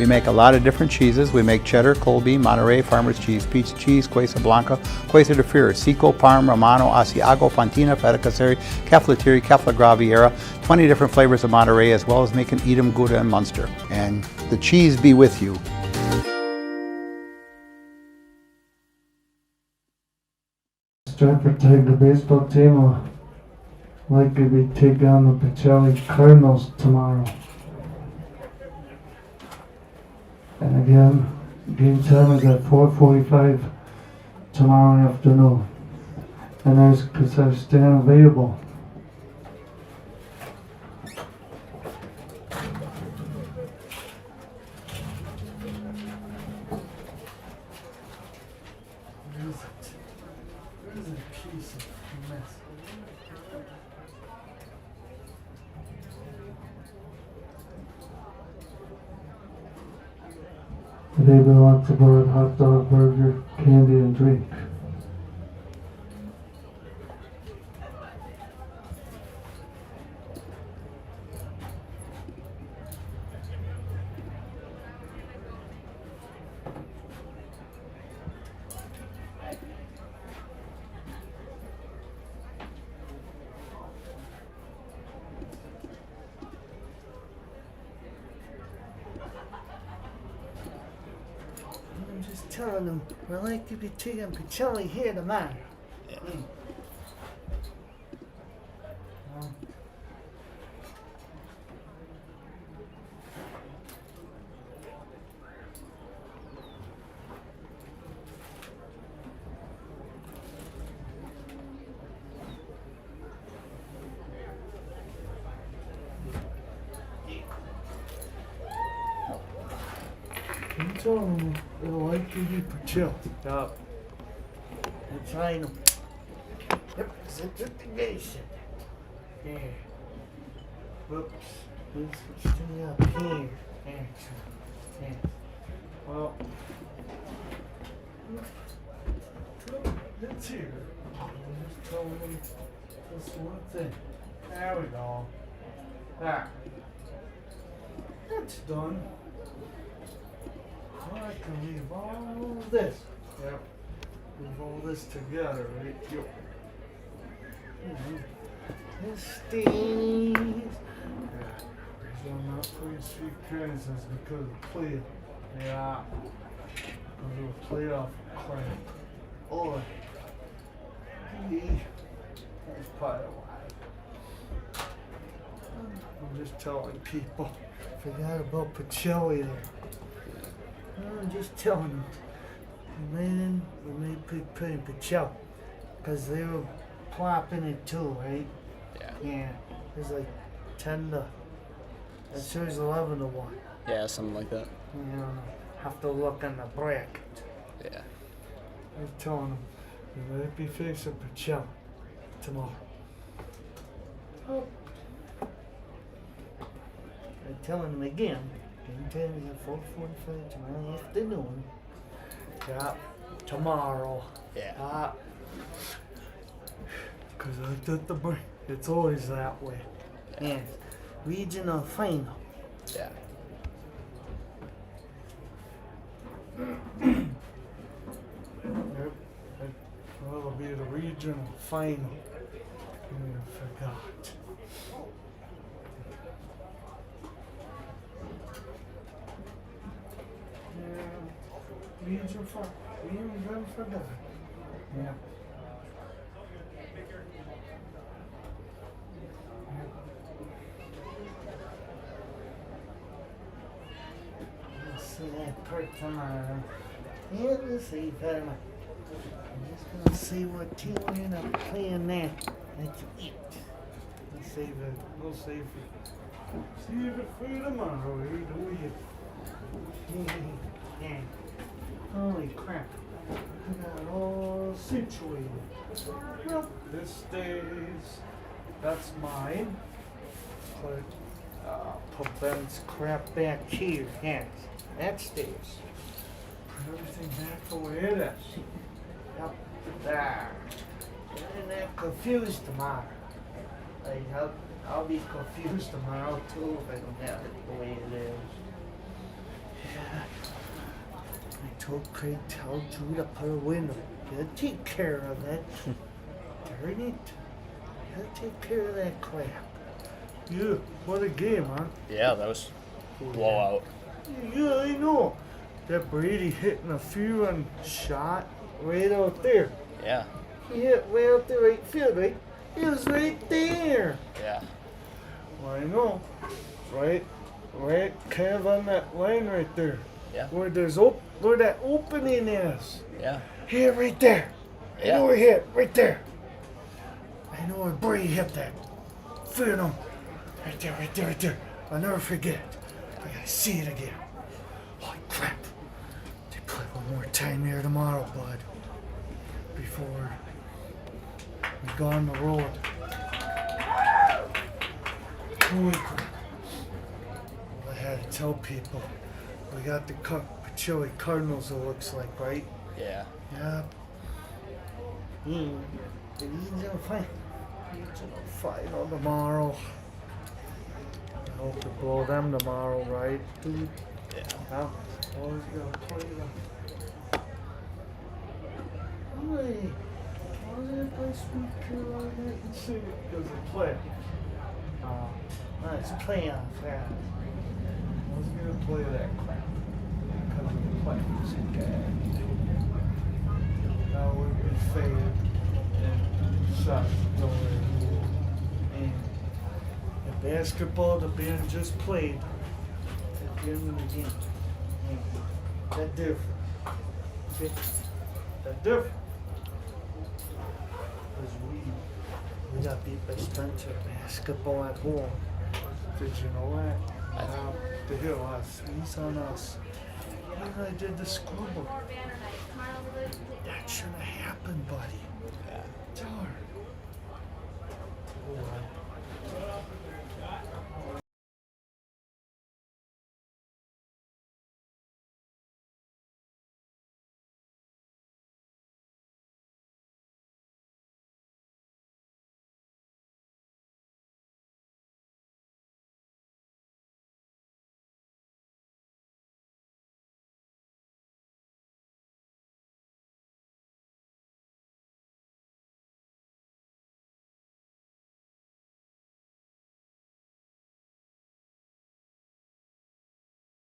We make a lot of different cheeses. We make cheddar, Colby, Monterey, Farmer's Cheese, Pizza Cheese, Quesa Blanca, Quesa de Freire, Seco, Parm, Romano, Asiago, Fontina, Feta Caseri, Caflateri, Cafla Graviera, 20 different flavors of Monterey, as well as making Edam, Gouda, and Munster. And the cheese be with you. Stratford Tiger baseball team will likely be taking on the Pacelli Cardinals tomorrow. And again, game time is at 4:45 tomorrow afternoon. And there's Kazakhstan available. Today we want to go with hot dog, burger, candy, and drink. I'm just telling them we're like to be taking Pacelli here tomorrow. Yeah. I'm telling them we're like to be Pacelli. Yup. I'm trying to represent the nation. Yeah. Whoops. Let's stay up here. Yeah. Well. It's here. I'm just telling them this one thing. There we go. There. That's done. I can leave all this. Yep. Leave all this together, right? Yep. This stays. So I'm not playing street Kansas because of play. Yeah. Because of a playoff crap. Oh. That's part of why. I'm just telling people. Forgot about Pacelli there. I'm just telling them. We made put in Pacelli. Because they were plopping it too, right? Yeah. It was like 10 to. It shows 11 to 1. Yeah, something like that. You know, have to look on the bracket. Yeah. I'm telling them. We might be facing Pacelli tomorrow. Oh. I'm telling them again. Game time is at 4:45 tomorrow afternoon. Yeah. Tomorrow. Yeah. Because I did the break. It's always that way. Yeah. Regional final. Yeah. Yep. That'll be the regional final. I forgot. Regional final. We even forgot. Yeah. Let's see that part tomorrow. Yeah, let's see better. I'm just gonna see what team we're gonna play in there. That's it. Let's save it. We'll save it. Save it for tomorrow. Here, do Yeah. Holy crap. I got it all situated. Well, this stays. That's mine. Put Ben's crap back here. Yes. That stays. Put everything back the way it is. Yep. There. And I'm confused tomorrow. Like, I'll be confused tomorrow too if I don't have it the way it is. told Craig, tell Drew to put a window. He'll take care of it. Darn it. He'll take care of that crap. Yeah, what a game, huh? Yeah, that was blowout. Yeah, I know. That Brady hitting a few and shot right out there. Yeah. He hit right out there right field, right? It was right there. Yeah. Well, I know. Right kind of on that line right there. Yeah. Where where that opening is. Yeah. Here, right there. Yeah. I know where he hit, right there. I know where Brady hit that. Feel him. Right there, right there, right there. I'll never forget it. I gotta see it again. Holy crap. They play one more time here tomorrow, bud. Before we go on the road. Holy crap. Well, I had to tell people. We got the Chili Cardinals, it looks like, right? Yeah. Yeah. The Eagles are fine. Final tomorrow. I hope to blow them tomorrow, right, dude? Yeah. Huh? Always gonna play them. Hey, why did I play Sweet Caroline and sing it? Because they play. Nice playoff, yeah. I was gonna play that crap. Because of the playoffs, okay? That would be fair and suck going. And the basketball the band just played at the end of the game. That different. Okay? That different. Because we got beat by Spencer basketball at home. Did you know that? To hear us. He's on us. Even I did the scoreboard. That shouldn't have happened, buddy. Tell her. Oh,